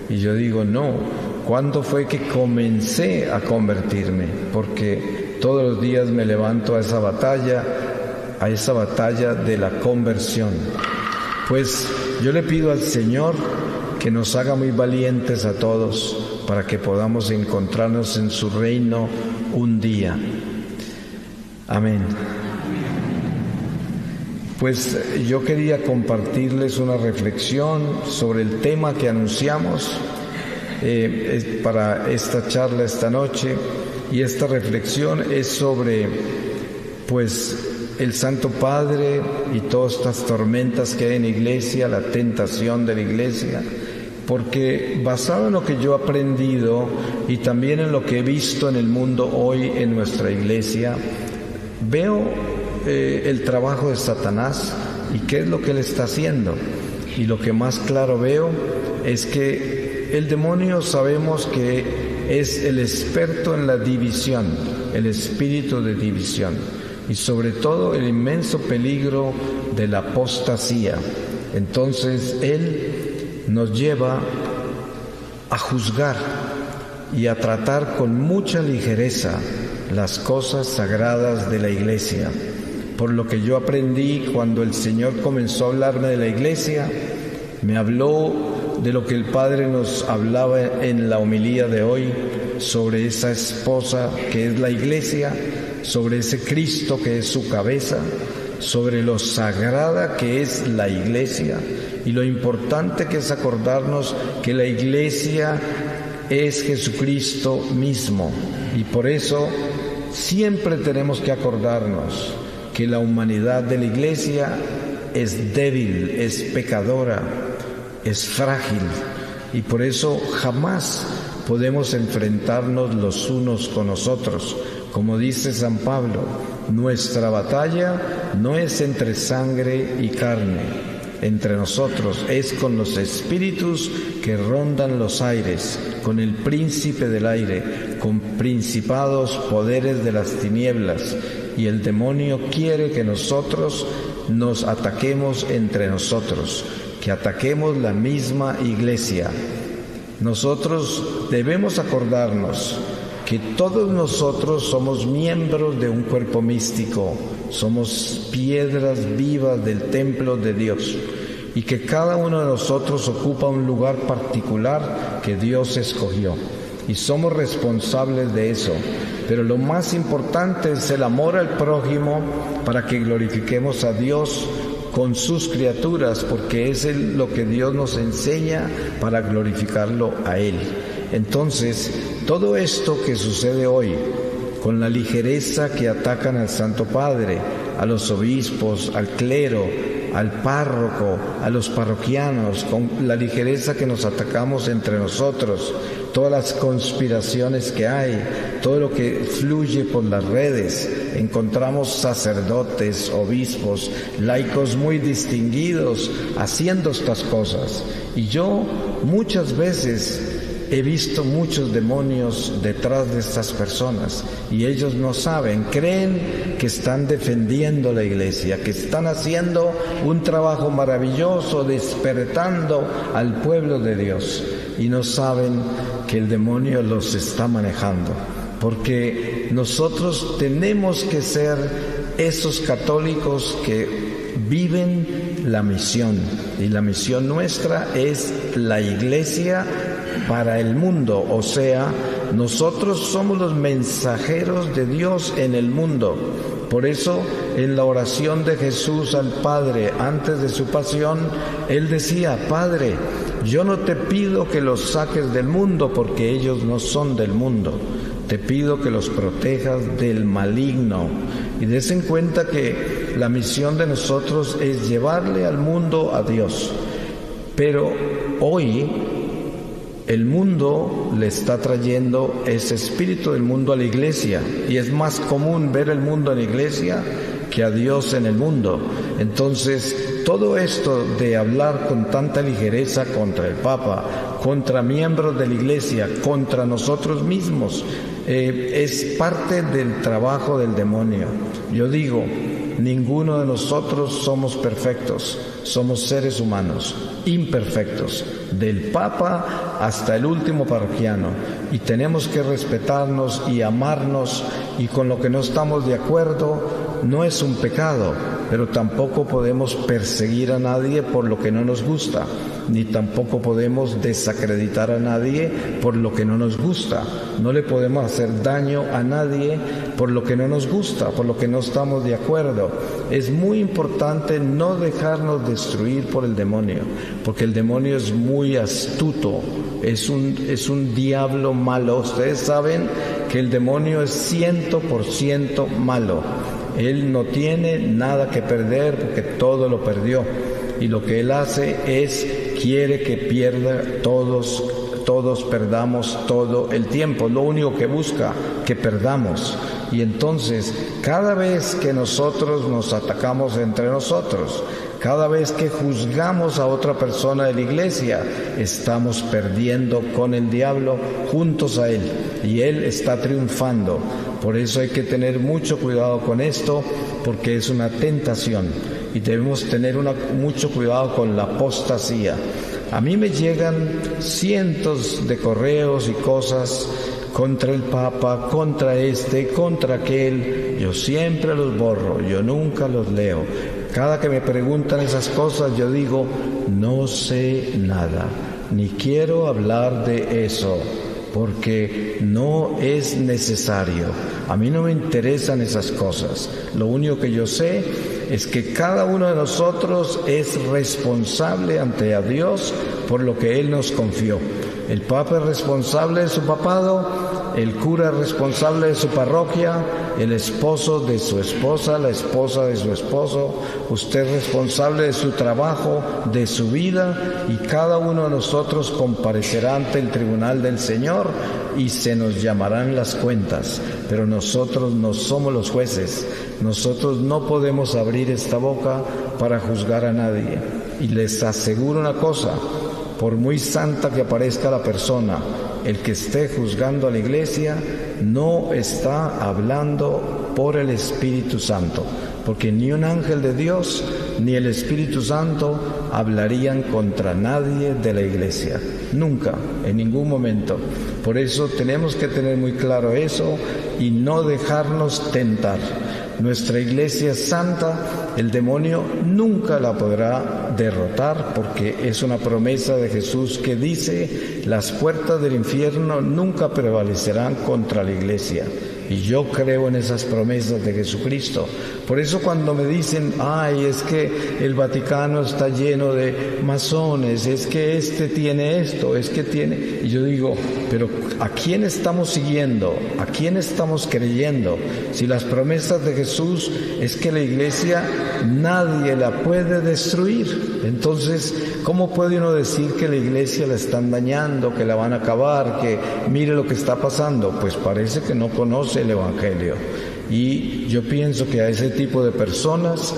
Speaker 2: Y yo digo, no, ¿cuándo fue que comencé a convertirme? Porque todos los días me levanto a esa batalla de la conversión. Pues yo le pido al Señor que nos haga muy valientes a todos para que podamos encontrarnos en su reino un día. Amén. Pues yo quería compartirles una reflexión sobre el tema que anunciamos para esta charla esta noche, y esta reflexión es sobre pues el Santo Padre y todas estas tormentas que hay en la iglesia, la tentación de la iglesia, porque basado en lo que yo he aprendido y también en lo que he visto en el mundo hoy en nuestra iglesia, veo el trabajo de Satanás y qué es lo que él está haciendo. Y lo que más claro veo es que el demonio, sabemos que es el experto en la división, el espíritu de división, y sobre todo el inmenso peligro de la apostasía. Entonces él nos lleva a juzgar y a tratar con mucha ligereza las cosas sagradas de la iglesia. Por lo que yo aprendí cuando el Señor comenzó a hablarme de la iglesia, me habló de lo que el Padre nos hablaba en la homilía de hoy, sobre esa esposa que es la iglesia, sobre ese Cristo que es su cabeza, sobre lo sagrada que es la iglesia y lo importante que es acordarnos que la iglesia es Jesucristo mismo. Y por eso siempre tenemos que acordarnos que la humanidad de la iglesia es débil, es pecadora, es frágil, y por eso jamás podemos enfrentarnos los unos con los otros. Como dice San Pablo, nuestra batalla no es entre sangre y carne, entre nosotros, es con los espíritus que rondan los aires, con el príncipe del aire, con principados, poderes de las tinieblas, y el demonio quiere que nosotros nos ataquemos entre nosotros, que ataquemos la misma iglesia. Nosotros debemos acordarnos que todos nosotros somos miembros de un cuerpo místico, somos piedras vivas del templo de Dios, y que cada uno de nosotros ocupa un lugar particular que Dios escogió, y somos responsables de eso. Pero lo más importante es el amor al prójimo para que glorifiquemos a Dios con sus criaturas, porque es lo que Dios nos enseña para glorificarlo a Él. Entonces, todo esto que sucede hoy, con la ligereza que atacan al Santo Padre, a los obispos, al clero, al párroco, a los parroquianos, con la ligereza que nos atacamos entre nosotros, todas las conspiraciones que hay, todo lo que fluye por las redes, encontramos sacerdotes, obispos, laicos muy distinguidos haciendo estas cosas. Y yo muchas veces he visto muchos demonios detrás de estas personas y ellos no saben, creen que están defendiendo la iglesia, que están haciendo un trabajo maravilloso, despertando al pueblo de Dios, y no saben que el demonio los está manejando, porque nosotros tenemos que ser esos católicos que viven la misión, y la misión nuestra es la iglesia para el mundo, o sea, nosotros somos los mensajeros de Dios en el mundo. Por eso, en la oración de Jesús al Padre antes de su pasión, Él decía: Padre, yo no te pido que los saques del mundo, porque ellos no son del mundo. Te pido que los protejas del maligno. Y des en cuenta que la misión de nosotros es llevarle al mundo a Dios. Pero hoy el mundo le está trayendo ese espíritu del mundo a la iglesia, y es más común ver el mundo en la iglesia que a Dios en el mundo. Entonces, todo esto de hablar con tanta ligereza contra el Papa, contra miembros de la iglesia, contra nosotros mismos, es parte del trabajo del demonio. Yo digo, ninguno de nosotros somos perfectos, somos seres humanos, imperfectos, del Papa hasta el último parroquiano, y tenemos que respetarnos y amarnos, y con lo que no estamos de acuerdo no es un pecado, pero tampoco podemos perseguir a nadie por lo que no nos gusta, ni tampoco podemos desacreditar a nadie por lo que no nos gusta. No le podemos hacer daño a nadie por lo que no nos gusta, por lo que no estamos de acuerdo. Es muy importante no dejarnos destruir por el demonio, porque el demonio es muy astuto, es un diablo malo. Ustedes saben que el demonio es 100% malo. Él no tiene nada que perder porque todo lo perdió, y lo que él hace es, quiere que todos perdamos todo el tiempo. Lo único que busca, que perdamos. Y entonces, cada vez que nosotros nos atacamos entre nosotros, cada vez que juzgamos a otra persona de la iglesia, estamos perdiendo con el diablo juntos a él, y él está triunfando. Por eso hay que tener mucho cuidado con esto, porque es una tentación, y debemos tener mucho cuidado con la apostasía. A mí me llegan cientos de correos y cosas contra el Papa, contra este, contra aquel. Yo siempre los borro, yo nunca los leo. Cada que me preguntan esas cosas, yo digo, no sé nada, ni quiero hablar de eso, porque no es necesario. A mí no me interesan esas cosas. Lo único que yo sé es que cada uno de nosotros es responsable ante a Dios por lo que Él nos confió. El Papa es responsable de su papado, el cura es responsable de su parroquia, el esposo de su esposa, la esposa de su esposo, usted es responsable de su trabajo, de su vida, y cada uno de nosotros comparecerá ante el tribunal del Señor y se nos llamarán las cuentas. Pero nosotros no somos los jueces, nosotros no podemos abrir esta boca para juzgar a nadie. Y les aseguro una cosa, por muy santa que aparezca la persona, el que esté juzgando a la Iglesia no está hablando por el Espíritu Santo, porque ni un ángel de Dios ni el Espíritu Santo hablarían contra nadie de la Iglesia, nunca, en ningún momento. Por eso tenemos que tener muy claro eso y no dejarnos tentar. Nuestra Iglesia es santa, el demonio nunca la podrá derrotar, porque es una promesa de Jesús que dice: las puertas del infierno nunca prevalecerán contra la Iglesia. Y yo creo en esas promesas de Jesucristo. Por eso cuando me dicen, ay, es que el Vaticano está lleno de masones, es que este tiene esto, es que tiene... Y yo digo, pero ¿a quién estamos siguiendo? ¿A quién estamos creyendo? Si las promesas de Jesús es que la Iglesia nadie la puede destruir. Entonces, ¿cómo puede uno decir que la Iglesia la están dañando, que la van a acabar, que mire lo que está pasando? Pues parece que no conoce el Evangelio. Y yo pienso que a ese tipo de personas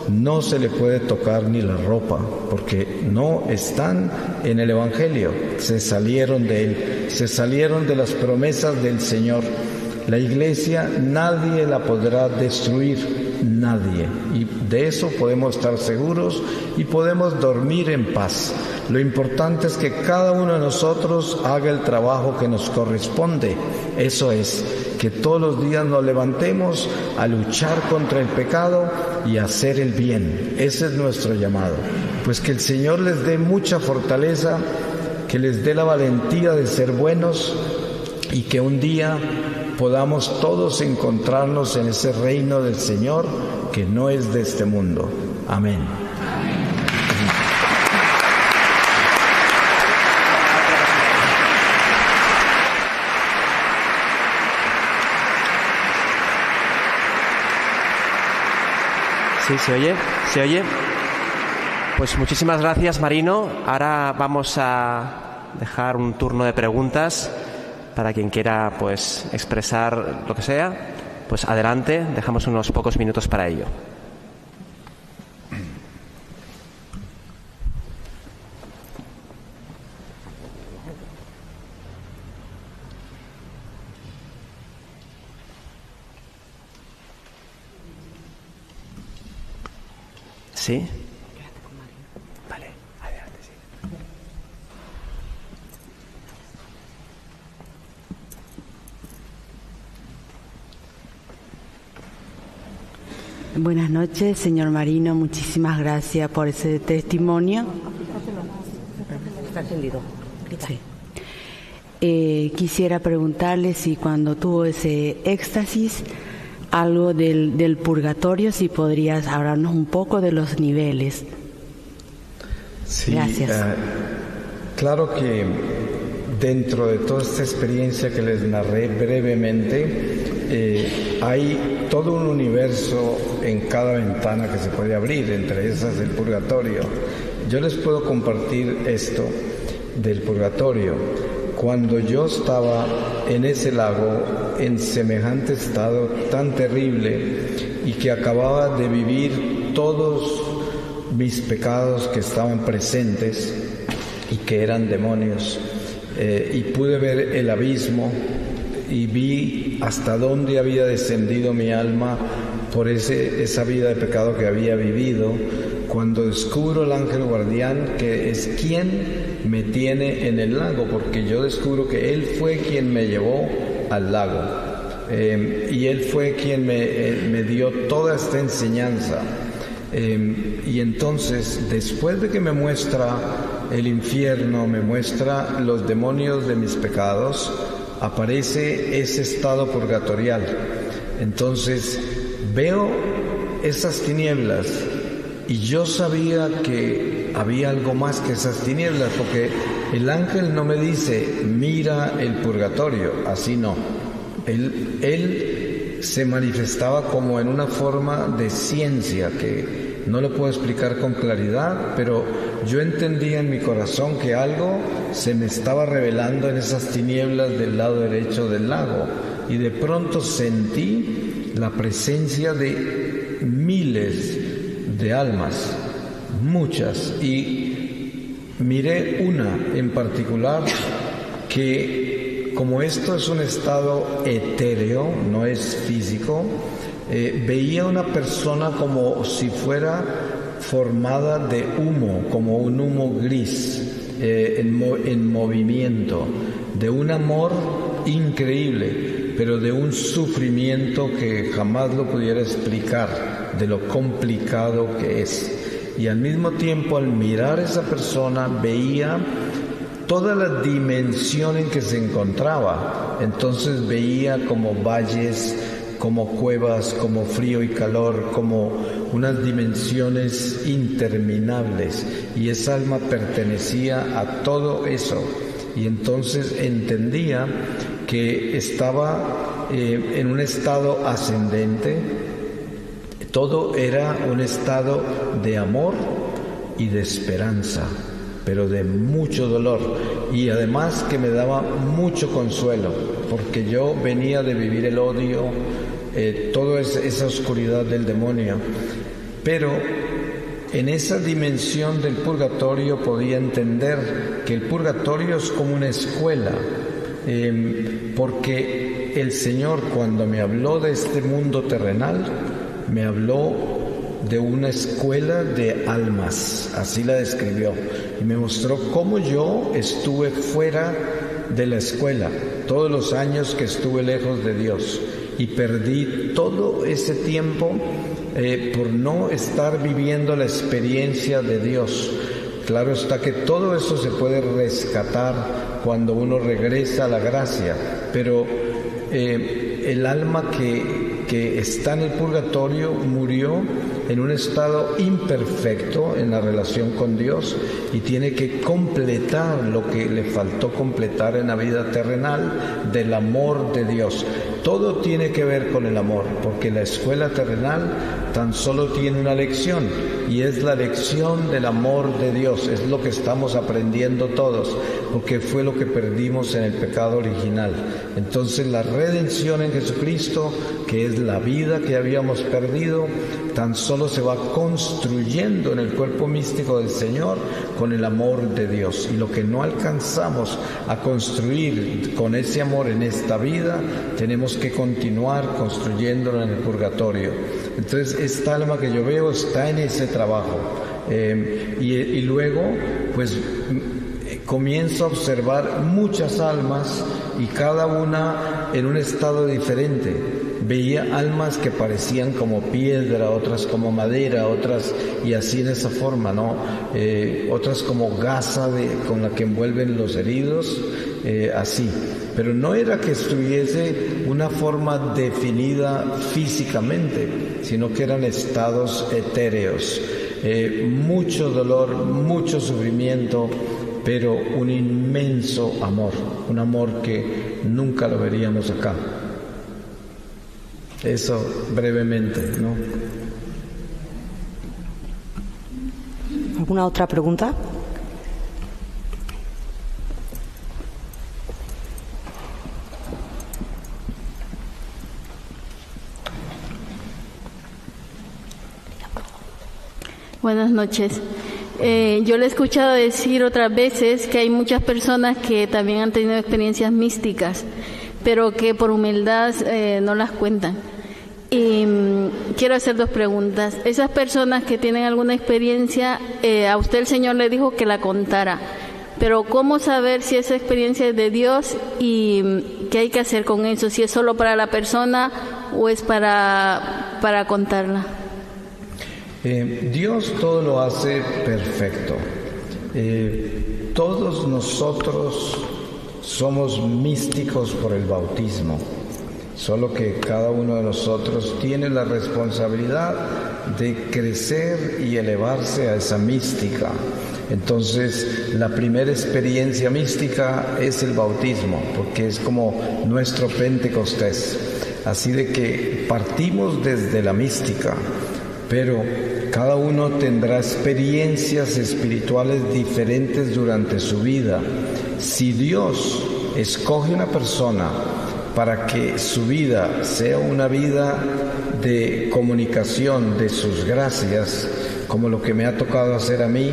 Speaker 2: no se le puede tocar ni la ropa, porque no están en el Evangelio, se salieron de él, se salieron de las promesas del Señor. La Iglesia nadie la podrá destruir, nadie, y de eso podemos estar seguros y podemos dormir en paz. Lo importante es que cada uno de nosotros haga el trabajo que nos corresponde. Eso es, que todos los días nos levantemos a luchar contra el pecado y a hacer el bien. Ese es nuestro llamado. Pues que el Señor les dé mucha fortaleza, que les dé la valentía de ser buenos y que un día podamos todos encontrarnos en ese reino del Señor que no es de este mundo. Amén.
Speaker 1: Sí, ¿se oye? ¿Se oye? Pues muchísimas gracias, Marino. Ahora vamos a dejar un turno de preguntas para quien quiera, pues, expresar lo que sea. Pues adelante, dejamos unos pocos minutos para ello. ¿Sí? Vale, adelante, sí.
Speaker 3: Buenas noches, señor Marino. Muchísimas gracias por ese testimonio.
Speaker 4: Está encendido.
Speaker 3: Sí. Quisiera preguntarle si cuando tuvo ese éxtasis, algo del purgatorio, si podrías hablarnos un poco de los niveles.
Speaker 2: Sí,
Speaker 3: gracias.
Speaker 2: Claro que dentro de toda esta experiencia que les narré brevemente, hay todo un universo en cada ventana que se puede abrir, entre esas el purgatorio. Yo les puedo compartir esto del purgatorio. Cuando yo estaba en ese lago, en semejante estado tan terrible, y que acababa de vivir todos mis pecados que estaban presentes y que eran demonios, y pude ver el abismo y vi hasta dónde había descendido mi alma por esa vida de pecado que había vivido. Cuando descubro el ángel guardián, que es quien me tiene en el lago, porque yo descubro que él fue quien me llevó al lago, y él fue quien me dio toda esta enseñanza, y entonces después de que me muestra el infierno, me muestra los demonios de mis pecados, aparece ese estado purgatorial. Entonces veo esas tinieblas y yo sabía que había algo más que esas tinieblas, porque El ángel no me dice, mira el purgatorio, así no. Él se manifestaba como en una forma de ciencia que no lo puedo explicar con claridad, pero yo entendía en mi corazón que algo se me estaba revelando en esas tinieblas del lado derecho del lago, y de pronto sentí la presencia de miles de almas, muchas, y miré una en particular que, como esto es un estado etéreo, no es físico, veía una persona como si fuera formada de humo, como un humo gris, en movimiento, de un amor increíble, pero de un sufrimiento que jamás lo pudiera explicar, de lo complicado que es. Y al mismo tiempo, al mirar a esa persona, veía toda la dimensión en que se encontraba. Entonces veía como valles, como cuevas, como frío y calor, como unas dimensiones interminables, y esa alma pertenecía a todo eso. Y entonces entendía que estaba en un estado ascendente. Todo era un estado de amor y de esperanza, pero de mucho dolor, y además que me daba mucho consuelo, porque yo venía de vivir el odio, toda esa oscuridad del demonio, pero en esa dimensión del purgatorio podía entender que el purgatorio es como una escuela, porque el Señor, cuando me habló de este mundo terrenal, me habló de una escuela de almas, así la describió, y me mostró cómo yo estuve fuera de la escuela todos los años que estuve lejos de Dios, y perdí todo ese tiempo por no estar viviendo la experiencia de Dios. Claro está que todo eso se puede rescatar cuando uno regresa a la gracia, pero el alma que está en el purgatorio murió en un estado imperfecto en la relación con Dios, y tiene que completar lo que le faltó completar en la vida terrenal del amor de Dios. Todo tiene que ver con el amor, porque la escuela terrenal tan solo tiene una lección, y es la lección del amor de Dios. Es lo que estamos aprendiendo todos, porque fue lo que perdimos en el pecado original. Entonces la redención en Jesucristo, que es la vida que habíamos perdido, tan solo se va construyendo en el cuerpo místico del Señor con el amor de Dios. Y lo que no alcanzamos a construir con ese amor en esta vida, tenemos que continuar construyéndolo en el purgatorio. Entonces esta alma que yo veo está en ese trabajo, y luego pues comienzo a observar muchas almas, y cada una en un estado diferente. Veía almas que parecían como piedra, otras como madera, otras, y así en esa forma, ¿no? Otras como gasa con la que envuelven los heridos, así. Pero no era que estuviese una forma definida físicamente, sino que eran estados etéreos. Mucho dolor, mucho sufrimiento, pero un inmenso amor, un amor que nunca lo veríamos acá. Eso brevemente, ¿no?
Speaker 4: ¿Alguna otra pregunta?
Speaker 5: Buenas noches. Yo le he escuchado decir otras veces que hay muchas personas que también han tenido experiencias místicas, pero que por humildad no las cuentan. Y quiero hacer dos preguntas. Esas personas que tienen alguna experiencia, a usted el Señor le dijo que la contara, pero ¿cómo saber si esa experiencia es de Dios y qué hay que hacer con eso? Si es solo para la persona o es para contarla.
Speaker 2: Dios todo lo hace perfecto. Todos nosotros somos místicos por el bautismo, solo que cada uno de nosotros tiene la responsabilidad de crecer y elevarse a esa mística. Entonces, la primera experiencia mística es el bautismo, porque es como nuestro Pentecostés. Así de que partimos desde la mística, pero cada uno tendrá experiencias espirituales diferentes durante su vida. Si Dios escoge una persona para que su vida sea una vida de comunicación de sus gracias, como lo que me ha tocado hacer a mí,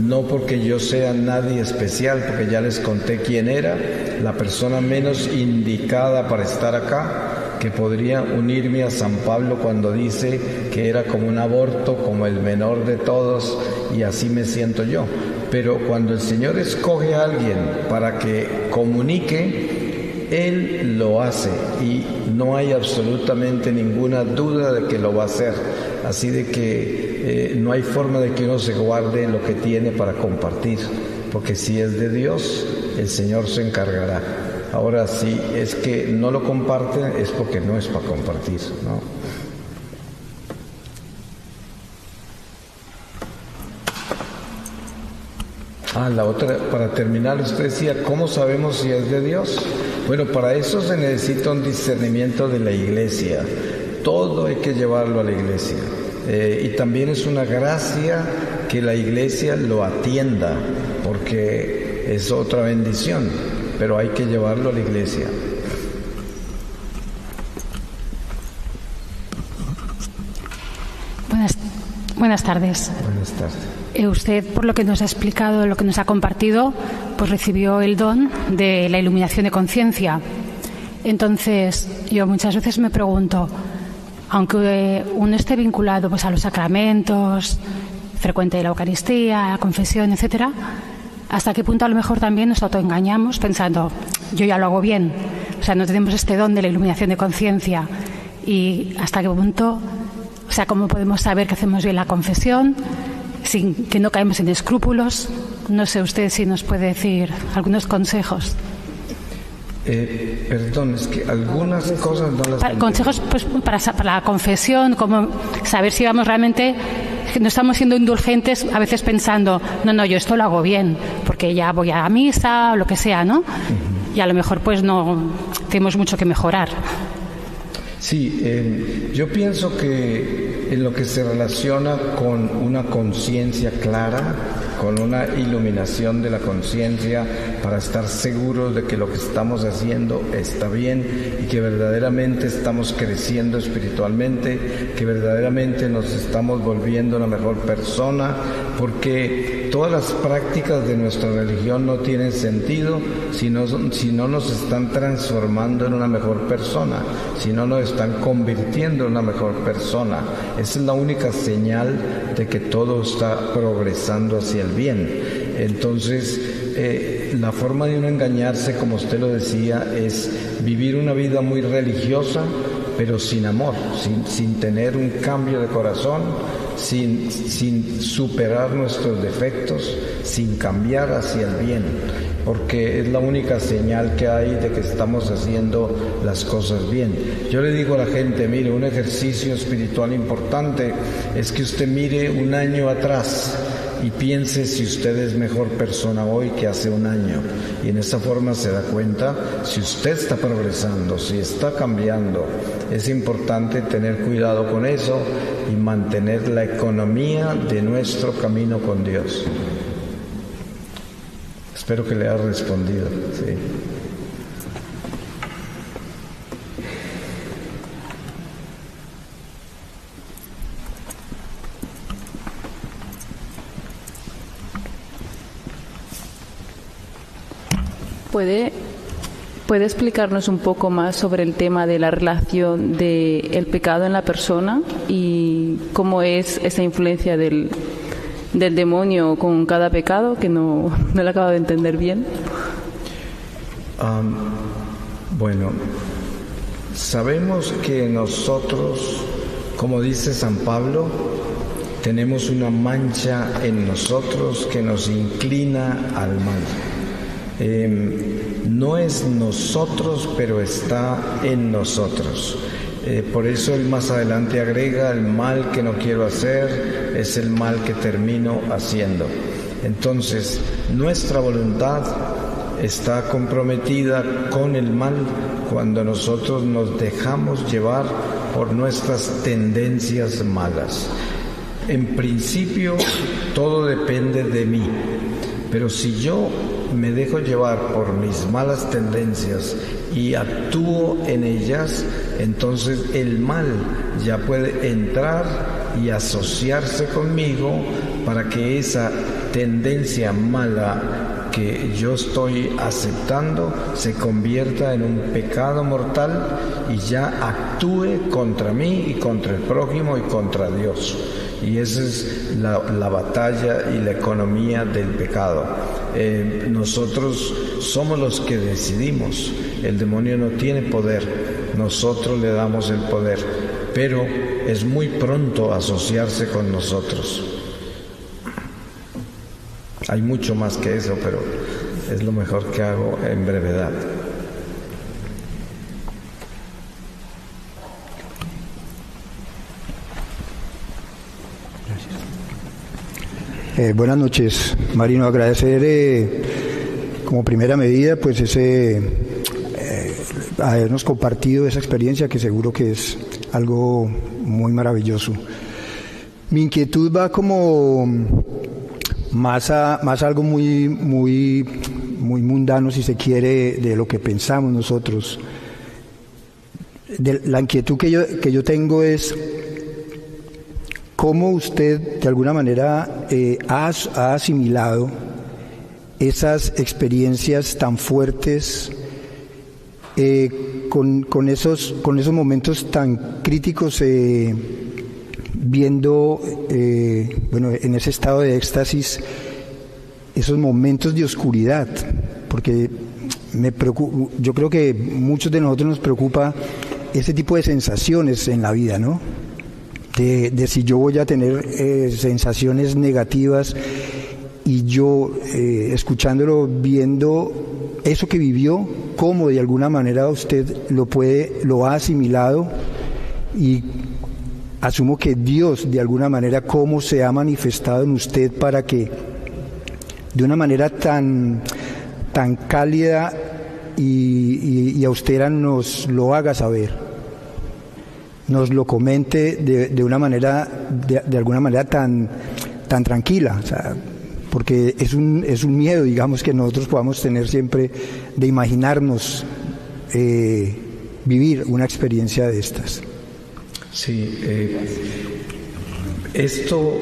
Speaker 2: no porque yo sea nadie especial, porque ya les conté quién era, la persona menos indicada para estar acá, que podría unirme a San Pablo cuando dice que era como un aborto, como el menor de todos, y así me siento yo. Pero cuando el Señor escoge a alguien para que comunique, Él lo hace y no hay absolutamente ninguna duda de que lo va a hacer. Así de que no hay forma de que uno se guarde lo que tiene para compartir, porque si es de Dios, el Señor se encargará. Ahora, si es que no lo comparten, es porque no es para compartir, ¿no? La otra, para terminar, usted decía, ¿cómo sabemos si es de Dios? Bueno, para eso se necesita un discernimiento de la iglesia. Todo hay que llevarlo a la iglesia. Y también es una gracia que la iglesia lo atienda, porque es otra bendición, pero hay que llevarlo a la iglesia.
Speaker 6: Buenas tardes.
Speaker 2: Buenas tardes.
Speaker 6: Usted, por lo que nos ha explicado, lo que nos ha compartido, pues recibió el don de la iluminación de conciencia. Entonces, yo muchas veces me pregunto, aunque uno esté vinculado pues a los sacramentos, frecuente la Eucaristía, la confesión, etcétera, ¿hasta qué punto a lo mejor también nos autoengañamos pensando, yo ya lo hago bien? O sea, no tenemos este don de la iluminación de conciencia. ¿Y hasta qué punto, o sea, cómo podemos saber que hacemos bien la confesión, sin que no caemos en escrúpulos? No sé usted si nos puede decir algunos consejos.
Speaker 2: Perdón, es que algunas cosas no las...
Speaker 6: Consejos pues, para la confesión, como saber si vamos realmente... No estamos siendo indulgentes a veces pensando, no, yo esto lo hago bien, porque ya voy a misa o lo que sea, ¿no? Uh-huh. Y a lo mejor pues no tenemos mucho que mejorar.
Speaker 2: Sí, yo pienso que en lo que se relaciona con una conciencia clara, con una iluminación de la conciencia para estar seguros de que lo que estamos haciendo está bien y que verdaderamente estamos creciendo espiritualmente, que verdaderamente nos estamos volviendo una mejor persona, porque todas las prácticas de nuestra religión no tienen sentido si no nos están transformando en una mejor persona, si no nos están convirtiendo en una mejor persona. Esa es la única señal de que todo está progresando hacia el bien. Entonces, la forma de uno engañarse, como usted lo decía, es vivir una vida muy religiosa, pero sin amor, sin tener un cambio de corazón, sin superar nuestros defectos, sin cambiar hacia el bien, porque es la única señal que hay de que estamos haciendo las cosas bien. Yo le digo a la gente, mire, un ejercicio espiritual importante es que usted mire un año atrás y piense si usted es mejor persona hoy que hace un año, y en esa forma se da cuenta si usted está progresando, si está cambiando. Es importante tener cuidado con eso y mantener la economía de nuestro camino con Dios. Espero que le haya respondido. Sí.
Speaker 7: ¿Puede explicarnos un poco más sobre el tema de la relación del pecado en la persona y cómo es esa influencia del demonio con cada pecado, que no lo acabo de entender bien?
Speaker 2: Bueno, sabemos que nosotros, como dice San Pablo, tenemos una mancha en nosotros que nos inclina al mal. No es nosotros, pero está en nosotros. Por eso él más adelante agrega, el mal que no quiero hacer es el mal que termino haciendo. Entonces, nuestra voluntad está comprometida con el mal cuando nosotros nos dejamos llevar por nuestras tendencias malas. En principio, todo depende de mí, pero si yo me dejo llevar por mis malas tendencias y actúo en ellas, entonces el mal ya puede entrar y asociarse conmigo para que esa tendencia mala que yo estoy aceptando se convierta en un pecado mortal y ya actúe contra mí y contra el prójimo y contra Dios. Y esa es la batalla y la economía del pecado. Nosotros somos los que decidimos. El demonio no tiene poder, nosotros le damos el poder, pero es muy pronto asociarse con nosotros. Hay mucho más que eso, pero es lo mejor que hago en brevedad.
Speaker 8: Buenas noches, Marino. Agradecer como primera medida pues habernos compartido esa experiencia, que seguro que es algo muy maravilloso. Mi inquietud va como más algo muy mundano, si se quiere, de lo que pensamos nosotros. La inquietud que yo tengo es cómo usted de alguna manera ha asimilado esas experiencias tan fuertes con esos momentos tan críticos, viendo en ese estado de éxtasis esos momentos de oscuridad, porque yo creo que muchos de nosotros nos preocupa ese tipo de sensaciones en la vida, ¿no? De si yo voy a tener sensaciones negativas, y yo escuchándolo, viendo eso que vivió, cómo de alguna manera usted lo ha asimilado, y asumo que Dios de alguna manera cómo se ha manifestado en usted para que de una manera tan cálida y austera nos lo haga saber, nos lo comente de una manera, de alguna manera tan tranquila, o sea, porque es un miedo, digamos, que nosotros podamos tener siempre de imaginarnos vivir una experiencia de estas.
Speaker 2: Sí, esto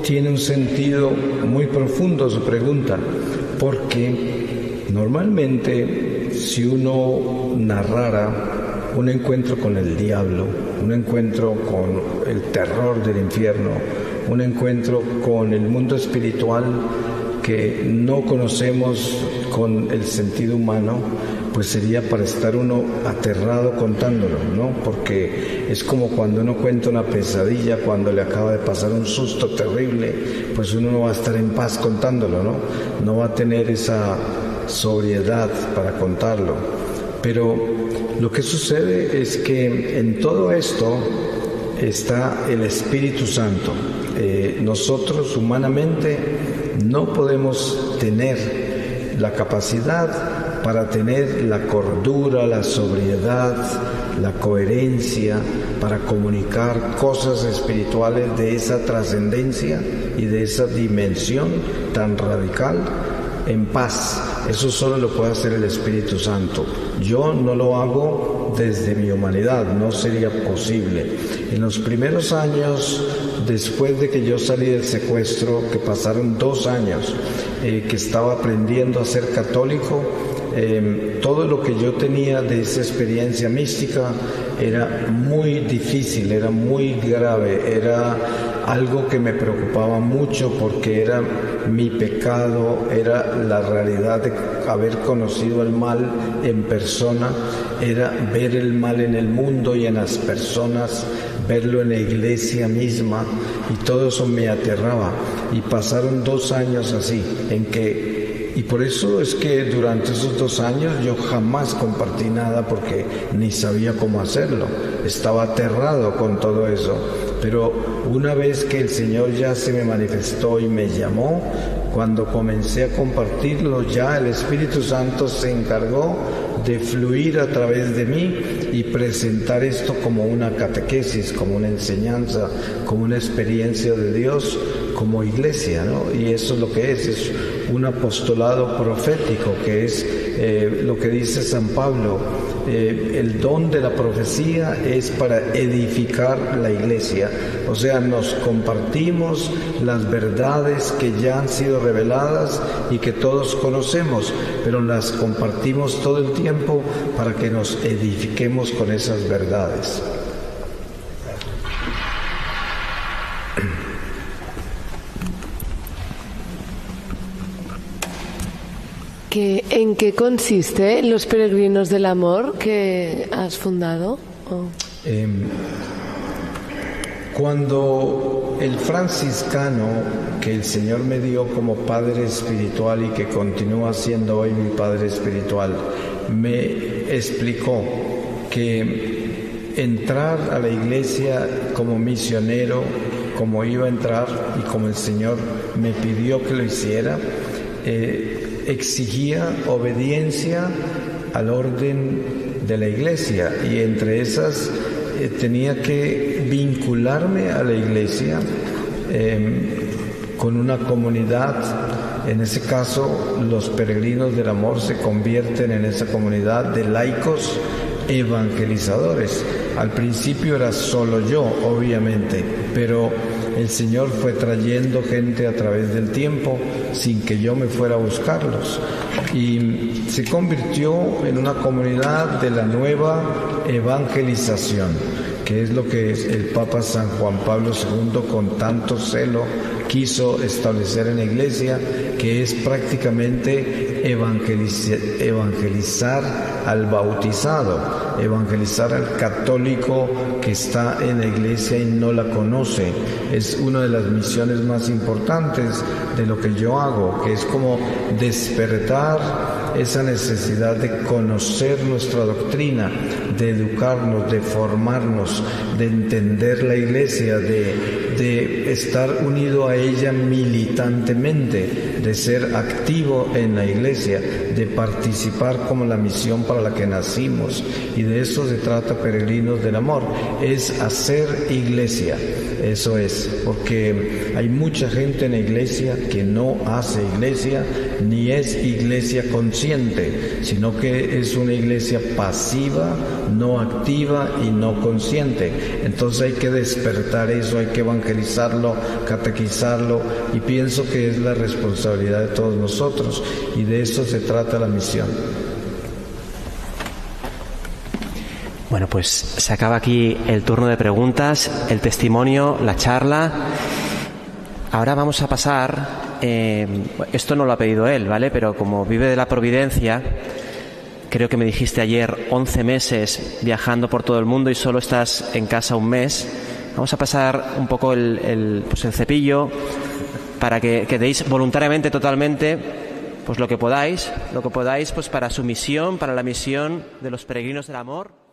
Speaker 2: tiene un sentido muy profundo, su pregunta, porque normalmente si uno narrara un encuentro con el diablo, un encuentro con el terror del infierno, un encuentro con el mundo espiritual que no conocemos con el sentido humano, pues sería para estar uno aterrado contándolo, ¿no? Porque es como cuando uno cuenta una pesadilla, cuando le acaba de pasar un susto terrible, pues uno no va a estar en paz contándolo, ¿no? No va a tener esa sobriedad para contarlo. Pero lo que sucede es que en todo esto está el Espíritu Santo. Nosotros humanamente no podemos tener la capacidad para tener la cordura, la sobriedad, la coherencia, para comunicar cosas espirituales de esa trascendencia y de esa dimensión tan radical en paz. Eso solo lo puede hacer el Espíritu Santo. Yo no lo hago desde mi humanidad, no sería posible. En los primeros años, después de que yo salí del secuestro, que pasaron 2 años, que estaba aprendiendo a ser católico, todo lo que yo tenía de esa experiencia mística era muy difícil, era muy grave, era algo que me preocupaba mucho porque era mi pecado, era la realidad de haber conocido el mal en persona, era ver el mal en el mundo y en las personas, verlo en la iglesia misma, y todo eso me aterraba. Y pasaron 2 años así, y por eso es que durante esos 2 años yo jamás compartí nada, porque ni sabía cómo hacerlo, estaba aterrado con todo eso. Pero una vez que el Señor ya se me manifestó y me llamó, Cuando comencé a compartirlo, ya el Espíritu Santo se encargó de fluir a través de mí y presentar esto como una catequesis, como una enseñanza, como una experiencia de Dios, como iglesia, ¿no? Y eso es lo que es un apostolado profético, que es lo que dice San Pablo. El don de la profecía es para edificar la iglesia, o sea, nos compartimos las verdades que ya han sido reveladas y que todos conocemos, pero las compartimos todo el tiempo para que nos edifiquemos con esas verdades.
Speaker 9: ¿En qué consiste los peregrinos del amor que has fundado?
Speaker 2: Cuando el franciscano que el Señor me dio como padre espiritual y que continúa siendo hoy mi padre espiritual, me explicó que entrar a la iglesia como misionero, como iba a entrar y como el Señor me pidió que lo hiciera, exigía obediencia al orden de la iglesia, y entre esas tenía que vincularme a la iglesia con una comunidad. En ese caso, los peregrinos del amor se convierten en esa comunidad de laicos evangelizadores. Al principio era solo yo, obviamente, pero el Señor fue trayendo gente a través del tiempo sin que yo me fuera a buscarlos, y se convirtió en una comunidad de la nueva evangelización, que es lo que el Papa San Juan Pablo II con tanto celo quiso establecer en la iglesia, que es prácticamente evangelizar al bautizado, evangelizar al católico que está en la iglesia y no la conoce. Es una de las misiones más importantes de lo que yo hago, que es como despertar esa necesidad de conocer nuestra doctrina, de educarnos, de formarnos, de entender la iglesia, de estar unido a ella militantemente, de ser activo en la iglesia, de participar como la misión para la que nacimos. Y de eso se trata Peregrinos del Amor, es hacer iglesia. Eso es, porque hay mucha gente en la iglesia que no hace iglesia, ni es iglesia consciente, sino que es una iglesia pasiva, no activa y no consciente. Entonces hay que despertar eso, hay que evangelizarlo, catequizarlo, y pienso que es la responsabilidad de todos nosotros, y de eso se trata la misión.
Speaker 1: Bueno, pues se acaba aquí el turno de preguntas, el testimonio, la charla. Ahora vamos a pasar, esto no lo ha pedido él, ¿vale? Pero como vive de la providencia, creo que me dijiste ayer 11 meses viajando por todo el mundo y solo estás en casa un mes. Vamos a pasar un poco el cepillo para que deis voluntariamente, totalmente, pues lo que podáis, pues para su misión, para la misión de los Peregrinos del Amor.